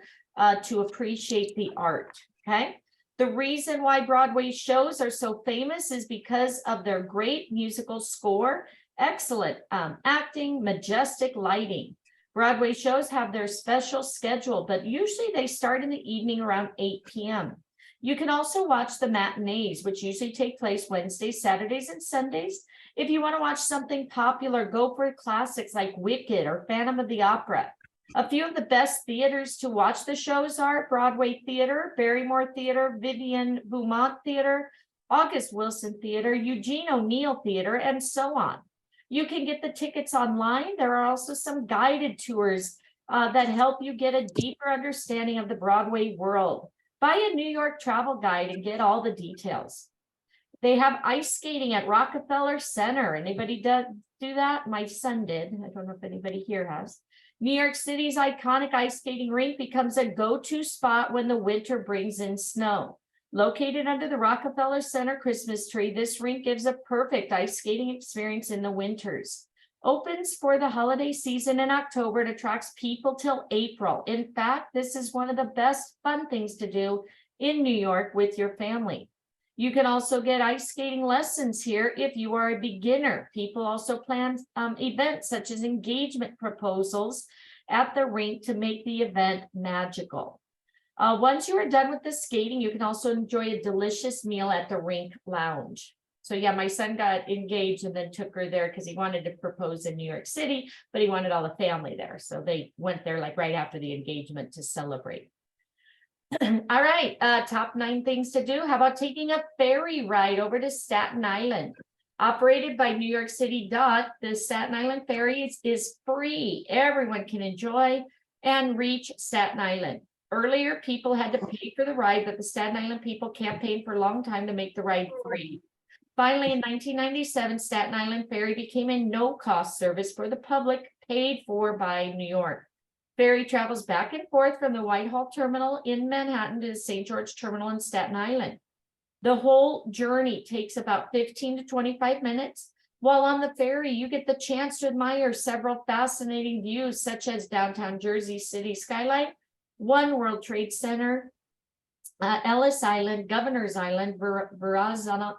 to appreciate the art, okay? The reason why Broadway shows are so famous is because of their great musical score, excellent acting, majestic lighting. Broadway shows have their special schedule, but usually they start in the evening around 8 p.m. You can also watch the matinees, which usually take place Wednesdays, Saturdays, and Sundays. If you want to watch something popular, go for classics like Wicked or Phantom of the Opera. A few of the best theaters to watch the shows are Broadway Theater, Barrymore Theater, Vivian Beaumont Theater, August Wilson Theater, Eugene O'Neill Theater, and so on. You can get the tickets online. There are also some guided tours that help you get a deeper understanding of the Broadway world. Buy a New York travel guide and get all the details. They have ice skating at Rockefeller Center. Anybody do that? My son did. I don't know if anybody here has. New York City's iconic ice skating rink becomes a go-to spot when the winter brings in snow. Located under the Rockefeller Center Christmas tree, this rink gives a perfect ice skating experience in the winters. Opens for the holiday season in October and attracts people till April. In fact, this is one of the best fun things to do in New York with your family. You can also get ice skating lessons here if you are a beginner. People also plan events such as engagement proposals at the rink to make the event magical. Once you are done with the skating, you can also enjoy a delicious meal at the rink lounge. So yeah, my son got engaged and then took her there because he wanted to propose in New York City, but he wanted all the family there. So they went there like right after the engagement to celebrate. All right, top 9 things to do. How about taking a ferry ride over to Staten Island? Operated by New York City DOT, the Staten Island ferry is free. Everyone can enjoy and reach Staten Island. Earlier, people had to pay for the ride, but the Staten Island people campaigned for a long time to make the ride free. Finally, in 1997, Staten Island Ferry became a no-cost service for the public, paid for by New York. Ferry travels back and forth from the Whitehall Terminal in Manhattan to the St. George Terminal in Staten Island. The whole journey takes about 15 to 25 minutes. While on the ferry, you get the chance to admire several fascinating views, such as downtown Jersey City skyline, One World Trade Center, Ellis Island, Governor's Island, Verrazano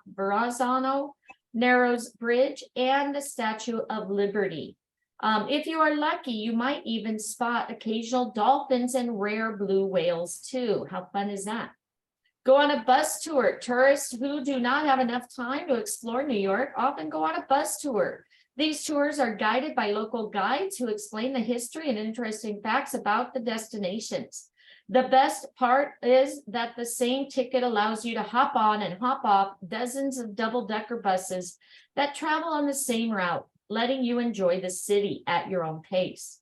Narrows Bridge, and the Statue of Liberty. If you are lucky, you might even spot occasional dolphins and rare blue whales too. How fun is that? Go on a bus tour. Tourists who do not have enough time to explore New York often go on a bus tour. These tours are guided by local guides who explain the history and interesting facts about the destinations. The best part is that the same ticket allows you to hop on and hop off dozens of double-decker buses that travel on the same route, letting you enjoy the city at your own pace.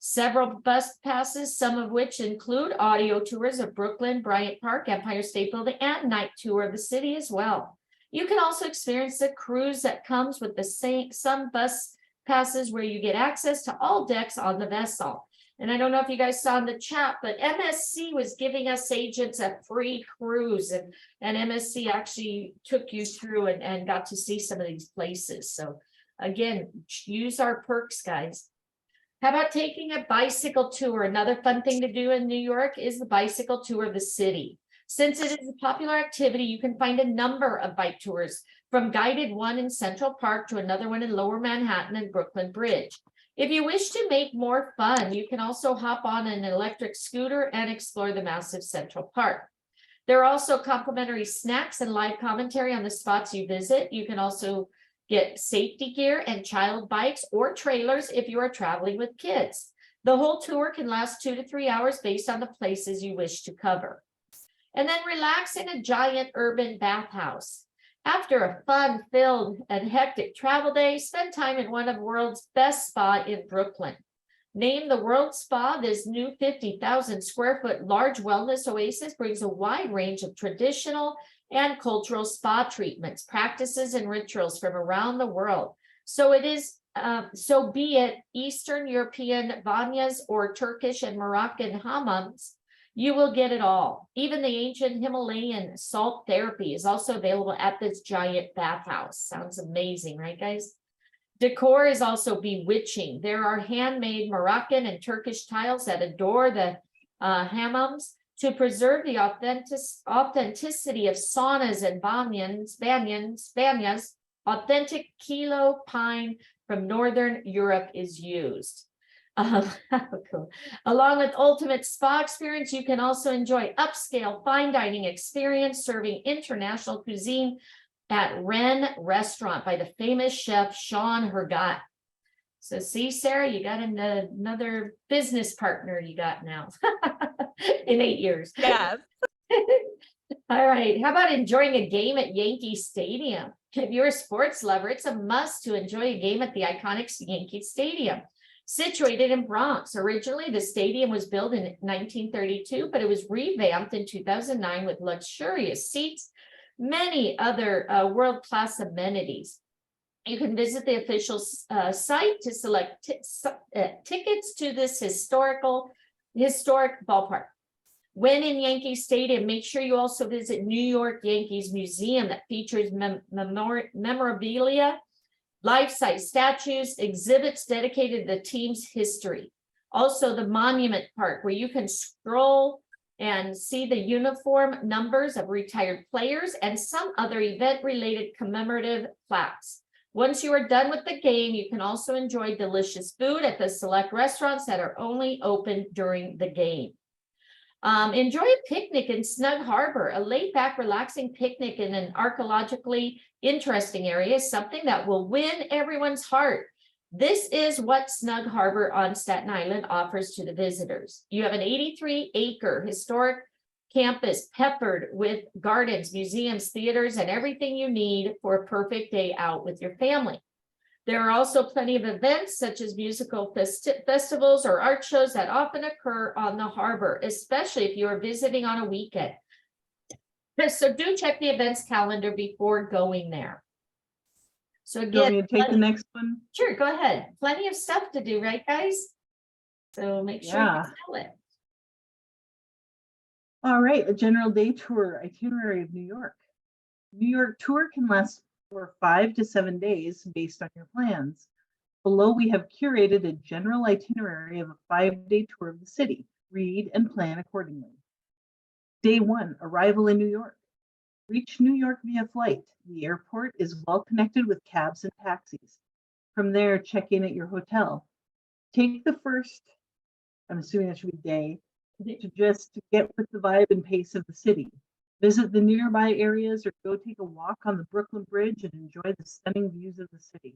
Several bus passes, some of which include audio tours of Brooklyn, Bryant Park, Empire State Building, and night tour of the city as well. You can also experience the cruise that comes with some bus passes where you get access to all decks on the vessel. And I don't know if you guys saw in the chat, but MSC was giving us agents a free cruise, and MSC actually took you through and got to see some of these places. So again, use our perks, guys. How about taking a bicycle tour? Another fun thing to do in New York is the bicycle tour of the city. Since it is a popular activity, you can find a number of bike tours, from guided one in Central Park to another one in Lower Manhattan and Brooklyn Bridge. If you wish to make more fun, you can also hop on an electric scooter and explore the massive Central Park. There are also complimentary snacks and live commentary on the spots you visit. You can also get safety gear and child bikes or trailers if you are traveling with kids. The whole tour can last 2 to 3 hours based on the places you wish to cover. And then relax in a giant urban bathhouse. After a fun-filled and hectic travel day, spend time in one of the world's best spa in Brooklyn. Named the World Spa, this new 50,000 square foot large wellness oasis brings a wide range of traditional and cultural spa treatments, practices, and rituals from around the world. So be it Eastern European banyas or Turkish and Moroccan hammams, you will get it all. Even the ancient Himalayan salt therapy is also available at this giant bathhouse. Sounds amazing, right, guys? Decor is also bewitching. There are handmade Moroccan and Turkish tiles that adore the hammams to preserve the authenticity of saunas and banyas. Authentic kilo pine from Northern Europe is used. Cool. Along with ultimate spa experience, you can also enjoy upscale fine dining experience serving international cuisine at Wren Restaurant by the famous chef Sean Hergat. So see, Sarah, you got another business partner you got now in 8 years. Yes. All right. How about enjoying a game at Yankee Stadium? If you're a sports lover, it's a must to enjoy a game at the iconic Yankee Stadium. Situated in Bronx. Originally, the stadium was built in 1932, but it was revamped in 2009 with luxurious seats, many other world-class amenities. You can visit the official site to select tickets to this historic ballpark. When in Yankee Stadium, make sure you also visit New York Yankees Museum that features memorabilia, life-size statues, exhibits dedicated to the team's history. Also, the Monument Park, where you can scroll and see the uniform numbers of retired players and some other event-related commemorative plaques. Once you are done with the game, you can also enjoy delicious food at the select restaurants that are only open during the game. Enjoy a picnic in Snug Harbor. A laid-back, relaxing picnic in an archaeologically interesting area is something that will win everyone's heart. This is what Snug Harbor on Staten Island offers to the visitors. You have an 83-acre historic campus peppered with gardens, museums, theaters, and everything you need for a perfect day out with your family. There are also plenty of events such as musical festivals or art shows that often occur on the harbor, especially if you are visiting on a weekend. So do check the events calendar before going there. So Do you want again, me to take the next one? sure, go ahead. Plenty of stuff to do, right, guys? So make sure you Yeah. tell it. All right, a general day tour itinerary of New York. New York tour can last for 5 to 7 days based on your plans. Below, we have curated a general itinerary of a 5-day tour of the city. Read and plan accordingly. Day 1, arrival in New York. Reach New York via flight. The airport is well connected with cabs and taxis. From there, check in at your hotel. Take the first, I'm assuming that should be day, to just get with the vibe and pace of the city. Visit the nearby areas or go take a walk on the Brooklyn Bridge and enjoy the stunning views of the city.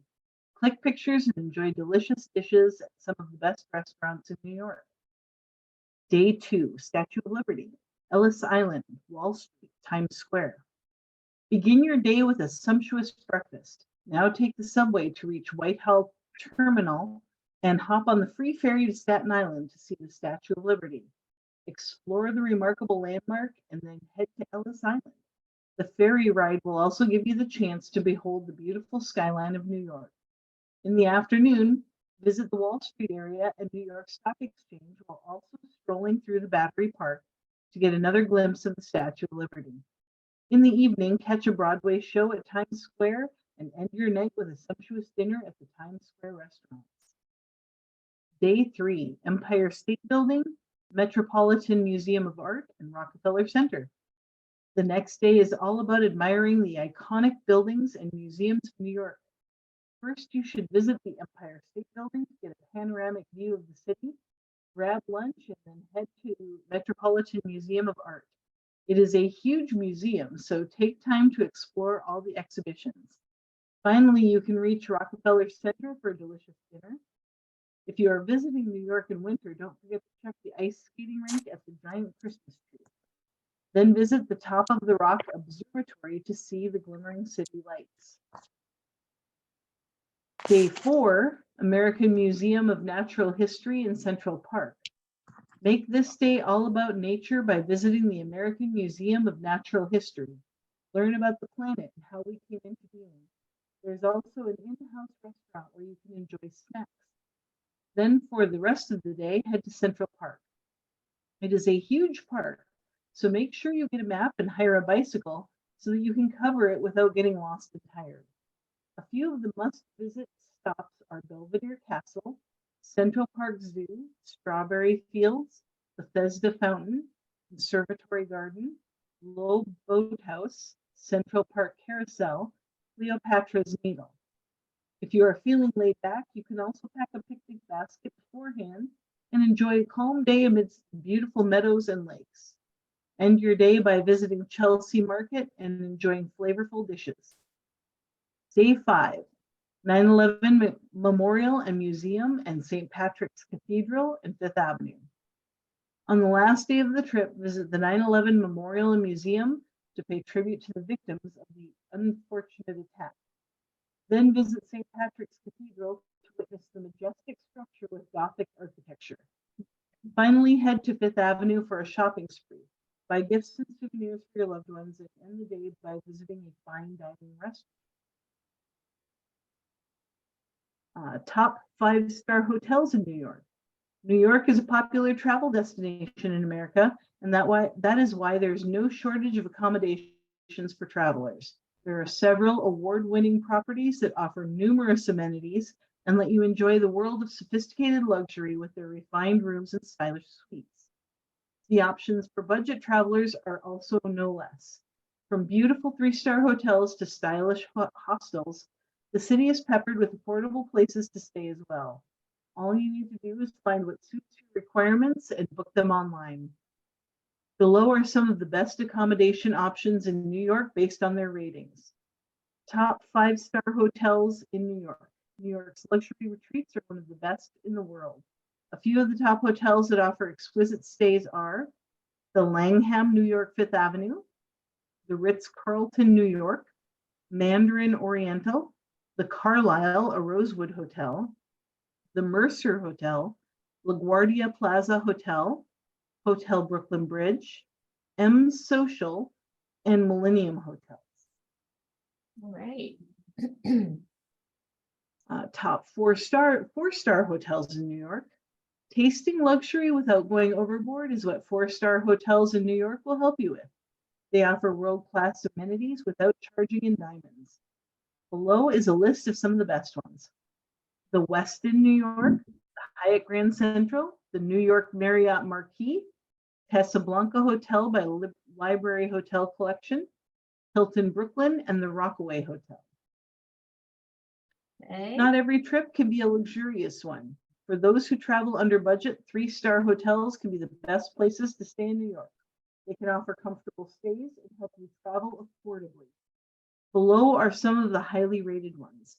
Click pictures and enjoy delicious dishes at some of the best restaurants in New York. Day 2, Statue of Liberty, Ellis Island, Wall Street, Times Square. Begin your day with a sumptuous breakfast. Now take the subway to reach Whitehall Terminal and hop on the free ferry to Staten Island to see the Statue of Liberty. Explore the remarkable landmark and then head to Ellis Island. The ferry ride will also give you the chance to behold the beautiful skyline of New York. In the afternoon, visit the Wall Street area and New York Stock Exchange while also strolling through the Battery Park to get another glimpse of the Statue of Liberty. In the evening, catch a Broadway show at Times Square and end your night with a sumptuous dinner at the Times Square restaurants. Day 3, Empire State Building, Metropolitan Museum of Art, and Rockefeller Center. The next day is all about admiring the iconic buildings and museums of New York. First, you should visit the Empire State Building to get a panoramic view of the city, grab lunch, and then head to Metropolitan Museum of Art. It is a huge museum, so take time to explore all the exhibitions. Finally, you can reach Rockefeller Center for a delicious dinner. If you are visiting New York in winter, don't forget to check the ice skating rink at the giant Christmas tree. Then visit the top of the Rock Observatory to see the glimmering city lights. Day 4, American Museum of Natural History in Central Park. Make this day all about nature by visiting the American Museum of Natural History. Learn about the planet and how we came into being. There's also an in-house restaurant where you can enjoy snacks. Then for the rest of the day, head to Central Park. It is a huge park, so make sure you get a map and hire a bicycle so that you can cover it without getting lost and tired. A few of the must-visit stops are Belvedere Castle, Central Park Zoo, Strawberry Fields, Bethesda Fountain, Conservatory Garden, Loeb Boathouse, Central Park Carousel, Cleopatra's Needle. If you are feeling laid back, you can also pack a picnic basket beforehand and enjoy a calm day amidst beautiful meadows and lakes. End your day by visiting Chelsea Market and enjoying flavorful dishes. Day 5, 9/11 Memorial and Museum and St. Patrick's Cathedral and Fifth Avenue. On the last day of the trip, visit the 9/11 Memorial and Museum to pay tribute to the victims of the unfortunate attack. Then visit St. Patrick's Cathedral to witness the majestic structure with Gothic architecture. Finally, head to Fifth Avenue for a shopping spree. Buy gifts and souvenirs for your loved ones and end the day by visiting a fine dining restaurant. Top 5-star hotels in New York. New York is a popular travel destination in America, and that is why there's no shortage of accommodations for travelers. There are several award-winning properties that offer numerous amenities and let you enjoy the world of sophisticated luxury with their refined rooms and stylish suites. The options for budget travelers are also no less. From beautiful 3-star hotels to stylish hostels, the city is peppered with affordable places to stay as well. All you need to do is find what suits your requirements and book them online. Below are some of the best accommodation options in New York based on their ratings. Top 5-star hotels in New York. New York's luxury retreats are one of the best in the world. A few of the top hotels that offer exquisite stays are the Langham, New York, Fifth Avenue, the Ritz-Carlton, New York, Mandarin Oriental, the Carlisle, a Rosewood Hotel, the Mercer Hotel, LaGuardia Plaza Hotel, Hotel Brooklyn Bridge, M Social, and Millennium Hotels. All right. Top four-star hotels in New York. Tasting luxury without going overboard is what 4-star hotels in New York will help you with. They offer world-class amenities without charging in diamonds. Below is a list of some of the best ones. The Westin New York, the Hyatt Grand Central, the New York Marriott Marquis, Casablanca Hotel by Library Hotel Collection, Hilton Brooklyn, and the Rockaway Hotel. Okay. Not every trip can be a luxurious one. For those who travel under budget, 3-star hotels can be the best places to stay in New York. They can offer comfortable stays and help you travel affordably. Below are some of the highly rated ones.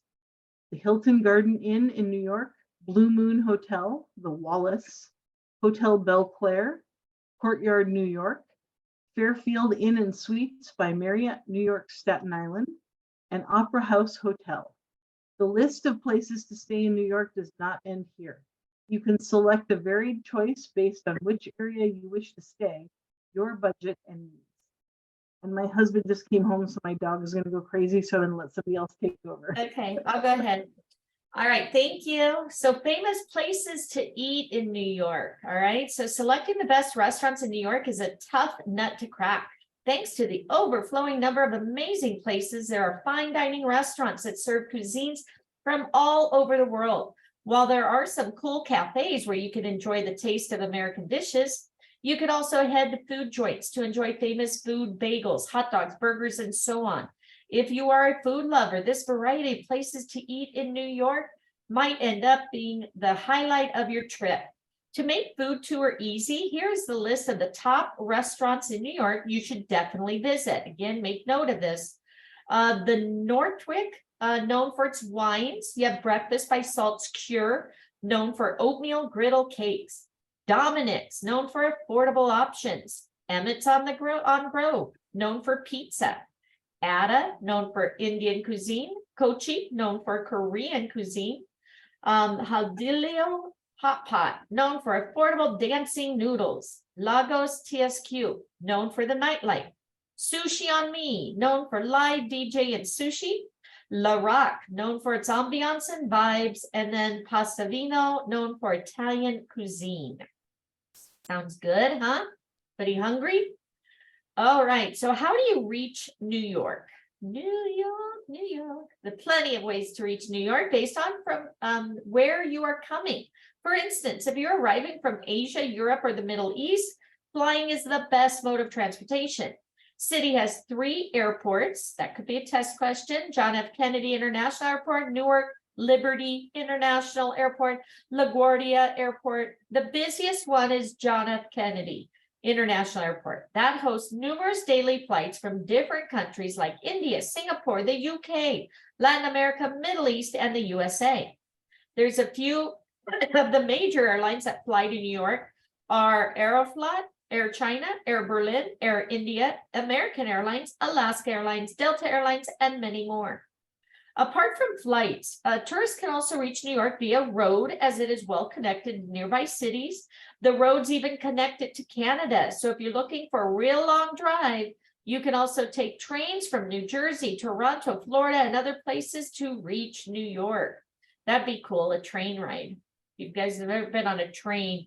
The Hilton Garden Inn in New York, Blue Moon Hotel, the Wallace, Hotel Belclair, Courtyard New York, Fairfield Inn and Suites by Marriott New York Staten Island, and Opera House Hotel. The list of places to stay in New York does not end here. You can select a varied choice based on which area you wish to stay, your budget and needs. And my husband just came home, so my dog is going to go crazy, so I'm going to let somebody else take over. Okay, I'll go ahead. All right, thank you. So famous places to eat in New York. All right, so selecting the best restaurants in New York is a tough nut to crack. Thanks to the overflowing number of amazing places, there are fine dining restaurants that serve cuisines from all over the world. While there are some cool cafes where you can enjoy the taste of American dishes, you could also head to food joints to enjoy famous food, bagels, hot dogs, burgers, and so on. If you are a food lover, this variety of places to eat in New York might end up being the highlight of your trip. To make food tour easy, here's the list of the top restaurants in New York you should definitely visit. Again, make note of this. The Northwick, known for its wines. You have Breakfast by Salt's Cure, known for oatmeal griddle cakes. Dominic's, known for affordable options. Emmett's on Grove, known for pizza. Ada, known for Indian cuisine. Kochi, known for Korean cuisine. Haldilio Hot Pot, known for affordable dancing noodles. Lagos TSQ, known for the nightlife. Sushi on Me, known for live DJ and sushi. La Rock, known for its ambiance and vibes. And then Pastavino, known for Italian cuisine. Sounds good, huh? Pretty hungry? All right, so how do you reach New York? New York. There are plenty of ways to reach New York based on from where you are coming. For instance, if you're arriving from Asia, Europe, or the Middle East, flying is the best mode of transportation. City has 3 airports. That could be a test question. John F. Kennedy International Airport, Newark Liberty International Airport, LaGuardia Airport. The busiest one is John F. Kennedy International Airport. That hosts numerous daily flights from different countries like India, Singapore, the UK, Latin America, Middle East, and the USA. There's a few of the major airlines that fly to New York are Aeroflot, Air China, Air Berlin, Air India, American Airlines, Alaska Airlines, Delta Airlines, and many more. Apart from flights, tourists can also reach New York via road as it is well connected to nearby cities. The roads even connect it to Canada. So if you're looking for a real long drive, you can also take trains from New Jersey, Toronto, Florida, and other places to reach New York. That'd be cool, a train ride. If you guys have ever been on a train,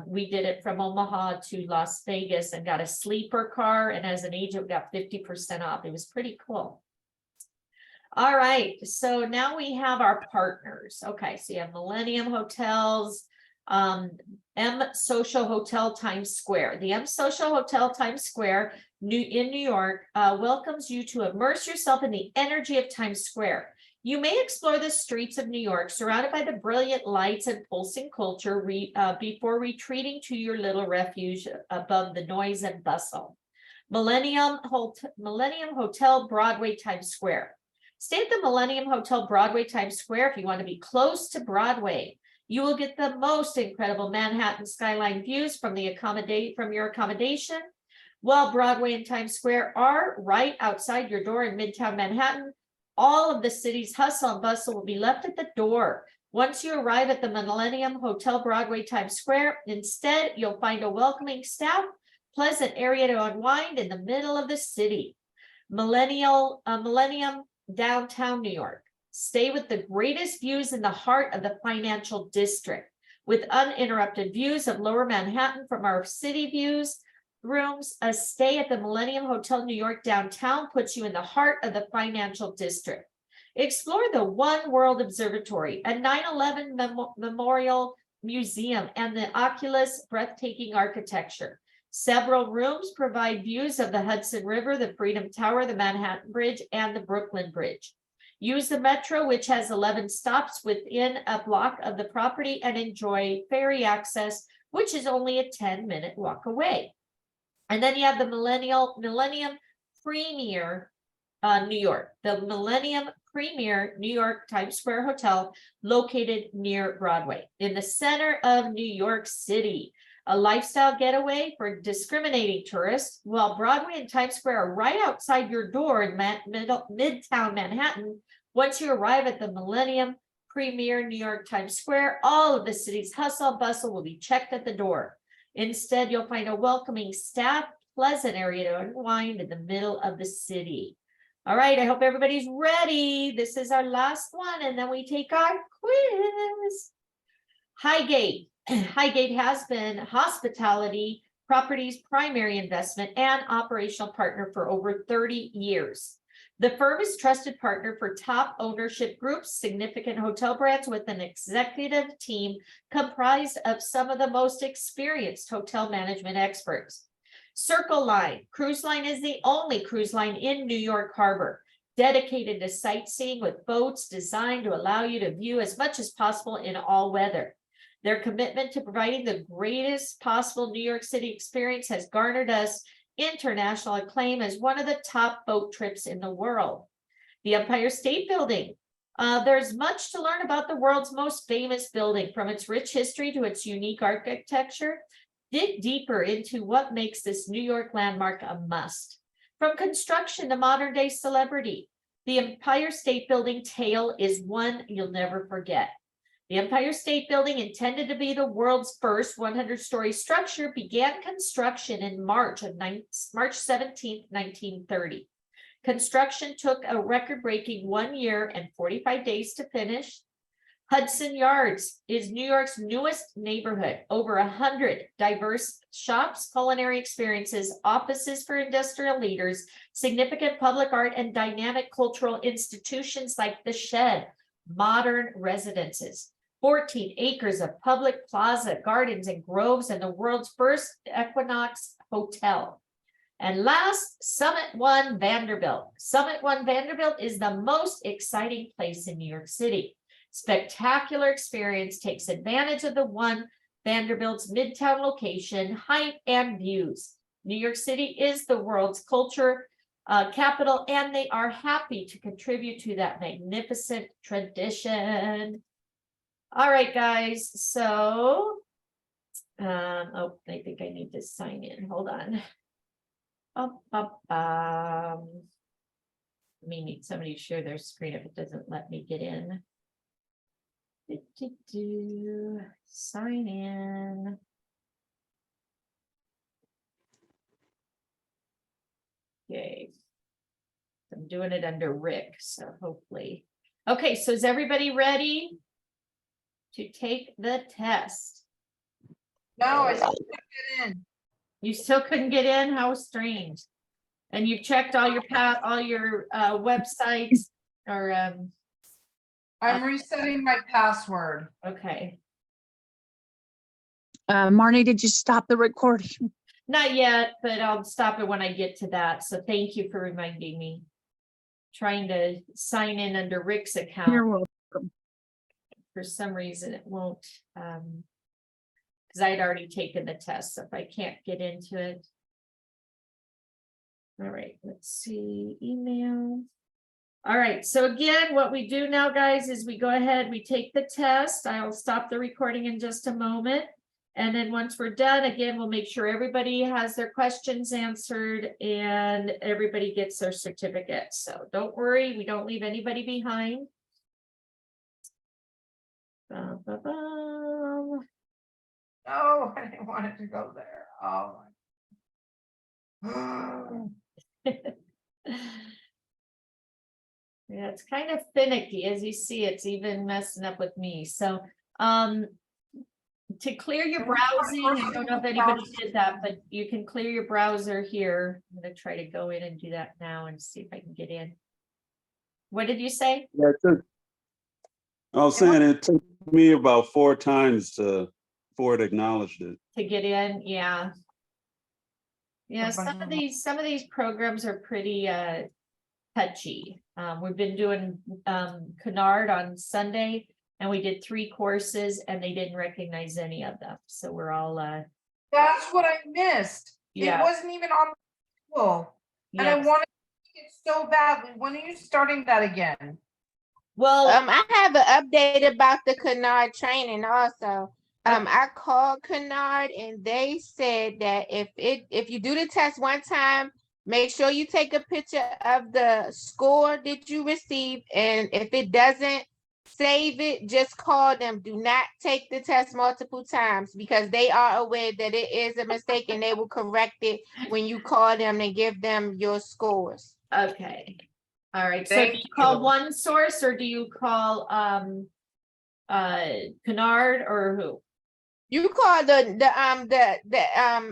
we did it from Omaha to Las Vegas and got a sleeper car. And as an agent, got 50% off. It was pretty cool. All right, so now we have our partners. Okay, so you have Millennium Hotels, M Social Hotel Times Square. The M Social Hotel Times Square in New York welcomes you to immerse yourself in the energy of Times Square. You may explore the streets of New York, surrounded by the brilliant lights and pulsing culture before retreating to your little refuge above the noise and bustle. Millennium Hotel Broadway Times Square. Stay at the Millennium Hotel Broadway Times Square if you want to be close to Broadway. You will get the most incredible Manhattan skyline views from your accommodation. While Broadway and Times Square are right outside your door in Midtown Manhattan, All of the city's hustle and bustle will be left at the door. Once you arrive at the Millennium Hotel Broadway Times Square, instead, you'll find a welcoming staff, pleasant area to unwind in the middle of the city. Millennium downtown New York. Stay with the greatest views in the heart of the financial district. With uninterrupted views of Lower Manhattan from our city views rooms, a stay at the Millennium Hotel New York downtown puts you in the heart of the financial district. Explore the One World Observatory, a 9/11 memorial museum, and the Oculus breathtaking architecture. Several rooms provide views of the Hudson River, the Freedom Tower, the Manhattan Bridge, and the Brooklyn Bridge. Use the Metro, which has 11 stops within a block of the property, and enjoy ferry access, which is only a 10-minute walk away. And then you have the Millennium Premier New York, the Millennium Premier New York Times Square Hotel, located near Broadway in the center of New York City. A lifestyle getaway for discriminating tourists, while Broadway and Times Square are right outside your door in Midtown Manhattan. Once you arrive at the Millennium Premier New York Times Square, all of the city's hustle and bustle will be checked at the door. Instead, you'll find a welcoming staff, pleasant area to unwind in the middle of the city. All right, I hope everybody's ready. This is our last one, and then we take our quiz. Highgate. Highgate has been Hospitality Properties' primary investment and operational partner for over 30 years. The firm is trusted partner for top ownership groups, significant hotel brands with an executive team comprised of some of the most experienced hotel management experts. Circle Line Cruise Line is the only cruise line in New York Harbor, dedicated to sightseeing with boats designed to allow you to view as much as possible in all weather. Their commitment to providing the greatest possible New York City experience has garnered us international acclaim as one of the top boat trips in the world. The Empire State Building. There's much to learn about the world's most famous building, from its rich history to its unique architecture. Dig deeper into what makes this New York landmark a must. From construction to modern day celebrity, the Empire State Building tale is one you'll never forget. The Empire State Building, intended to be the world's first 100-story structure, began construction in March 17, 1930. Construction took a record-breaking 1 year and 45 days to finish. Hudson Yards is New York's newest neighborhood. Over 100 diverse shops, culinary experiences, offices for industrial leaders, significant public art, and dynamic cultural institutions like the Shed, modern residences. 14 acres of public plaza, gardens, and groves, and the world's first Equinox Hotel. And last, Summit One Vanderbilt. Summit One Vanderbilt is the most exciting place in New York City. Spectacular experience takes advantage of the One Vanderbilt's Midtown location, height, and views. New York City is the world's culture capital, and they are happy to contribute to that magnificent tradition. All right, guys, so, I think I need to sign in, hold on. Let me need somebody to share their screen if it doesn't let me get in. Sign in. Okay. I'm doing it under Rick, so hopefully. Okay, so is everybody ready to take the test? No, I still can't get in. You still couldn't get in? How strange. And you've checked all your websites or I'm resetting my password. okay. Marnie, did you stop the recording? Not yet, but I'll stop it when I get to that. So thank you for reminding me. Trying to sign in under Rick's account. You're welcome. For some reason it won't, because I had already taken the test, so if I can't get into it. All right, let's see, email. All right, so again, what we do now, guys, is we go ahead, we take the test. I'll stop the recording in just a moment. And then once we're done, again, we'll make sure everybody has their questions answered and everybody gets their certificate. So don't worry, we don't leave anybody behind. Bum, bum, bum. Oh, I didn't want it to go there. Oh my. Yeah, it's kind of finicky. As you see, it's even messing up with me. So, to clear your browsing, I don't know if anybody did that, but you can clear your browser here. I'm gonna try to go in and do that now and see if I can get in. What did you say? Yeah, I was saying it took me about 4 times before it acknowledged it. To get in, yeah. Yeah, some of these programs are pretty touchy. We've been doing Kennard on Sunday and we did 3 courses and they didn't recognize any of them. So we're all That's what I missed. Yeah. It wasn't even on the schedule. And I yes. wanted it so badly. When are you starting that again? Well, I have an update about the Kennard training also. I called Kennard and they said that if you do the test one time, make sure you take a picture of the score that you received, and if it doesn't, save it, just call them. Do not take the test multiple times because they are aware that it is a mistake and they will correct it when you call them and give them your scores. okay. All right. So Thank do you call you. one source or do you call Kennard or who? You call the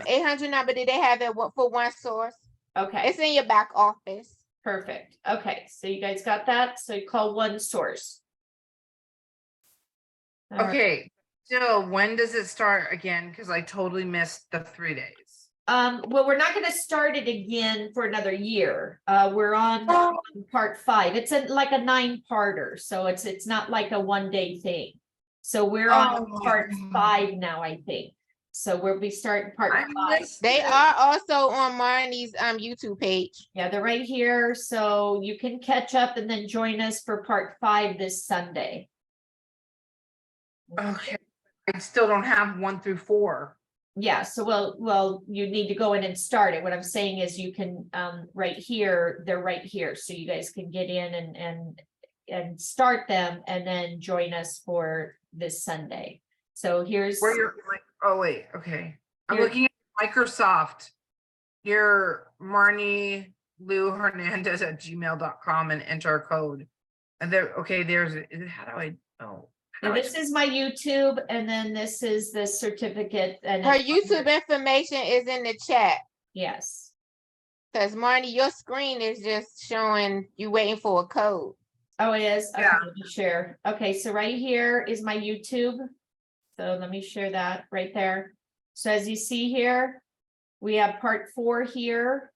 800 number that they have for one source. Okay. It's in your back office. Perfect. Okay, so you guys got that? So you call one source. All right. Okay, so when does it start again? Because I totally missed the 3 days. Well, we're not gonna start it again for another year. We're on part 5. It's like a 9-parter, so it's not like a 1-day thing. So we're on part 5 now, I think. So we'll be starting part 5. They are also on Marnie's YouTube page. Yeah, they're right here, so you can catch up and then join us for part 5 this Sunday. Okay, I still don't have 1 through 4. Yeah, so well, you need to go in and start it. What I'm saying is you can right here, they're right here, so you guys can get in and start them and then join us for this Sunday. So here's Where you're like, oh wait, okay. I'm Here. looking at Microsoft. You're Marnie Lou Hernandez at gmail.com and enter our code. And there, okay, there's how do I oh now this is my YouTube, and then this is the certificate and Her YouTube information is in the chat. yes. Because Marnie, your screen is just showing you waiting for a code. Oh, it is. Okay, Yeah. let me share. Okay, so right here is my YouTube. So let me share that right there. So as you see here, we have part 4 here.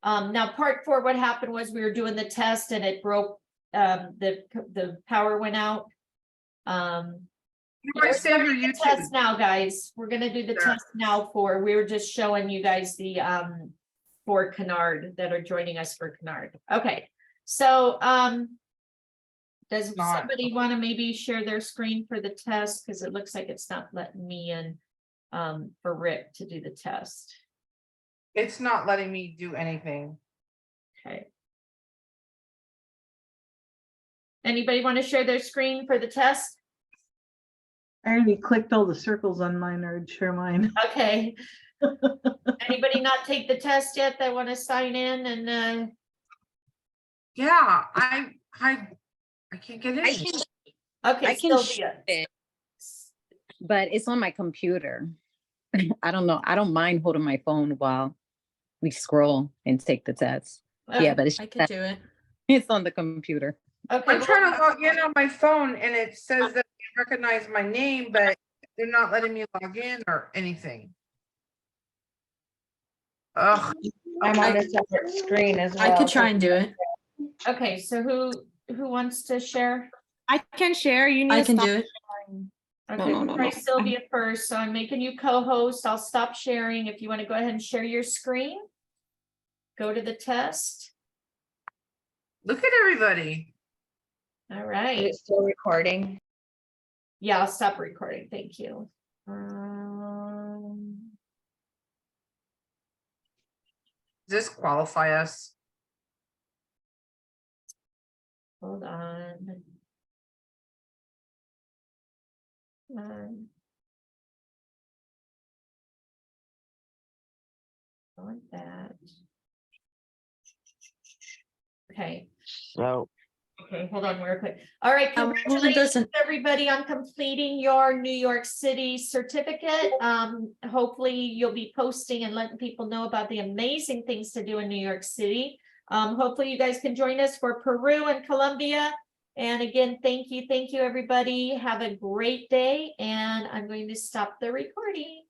Now part 4, what happened was we were doing the test and it broke, the power went out. You might save your YouTube. Test now, guys. We're gonna do the Yeah. test now we were just showing you guys the for Kennard that are joining us for Kennard. Okay, so does Not- somebody want to maybe share their screen for the test? Because it looks like it's not letting me in for Rick to do the test. It's not letting me do anything. Okay. Anybody want to share their screen for the test? I already clicked all the circles on mine, or share mine. Okay. Anybody not take the test yet that want to sign in and Yeah, I can't get in. okay, I can Sylvia. it, but it's on my computer. I don't know. I don't mind holding my phone while we scroll and take the test. Yeah, but I could do it. it's on the computer. Okay, I'm trying to log in on my phone and it says that they recognize my name, but they're not letting me log in or anything. Ugh. I'm on a separate screen as well. I could try and do it. okay, so who wants to share? I can share. You I can do it. Okay, no, try no. Sylvia first. So I'm making you co-host. I'll stop sharing. If you want to go ahead and share your screen, go to the test. Look at everybody. All right. It's still recording. Yeah, I'll stop recording. Thank you. Does this qualify us? Hold on. On that. Okay. So Okay, hold on real quick. All right, who congratulations, doesn't- everybody, on completing your New York City certificate. Hopefully you'll be posting and letting people know about the amazing things to do in New York City. Hopefully you guys can join us for Peru and Colombia. And again, thank you, everybody. Have a great day, and I'm going to stop the recording.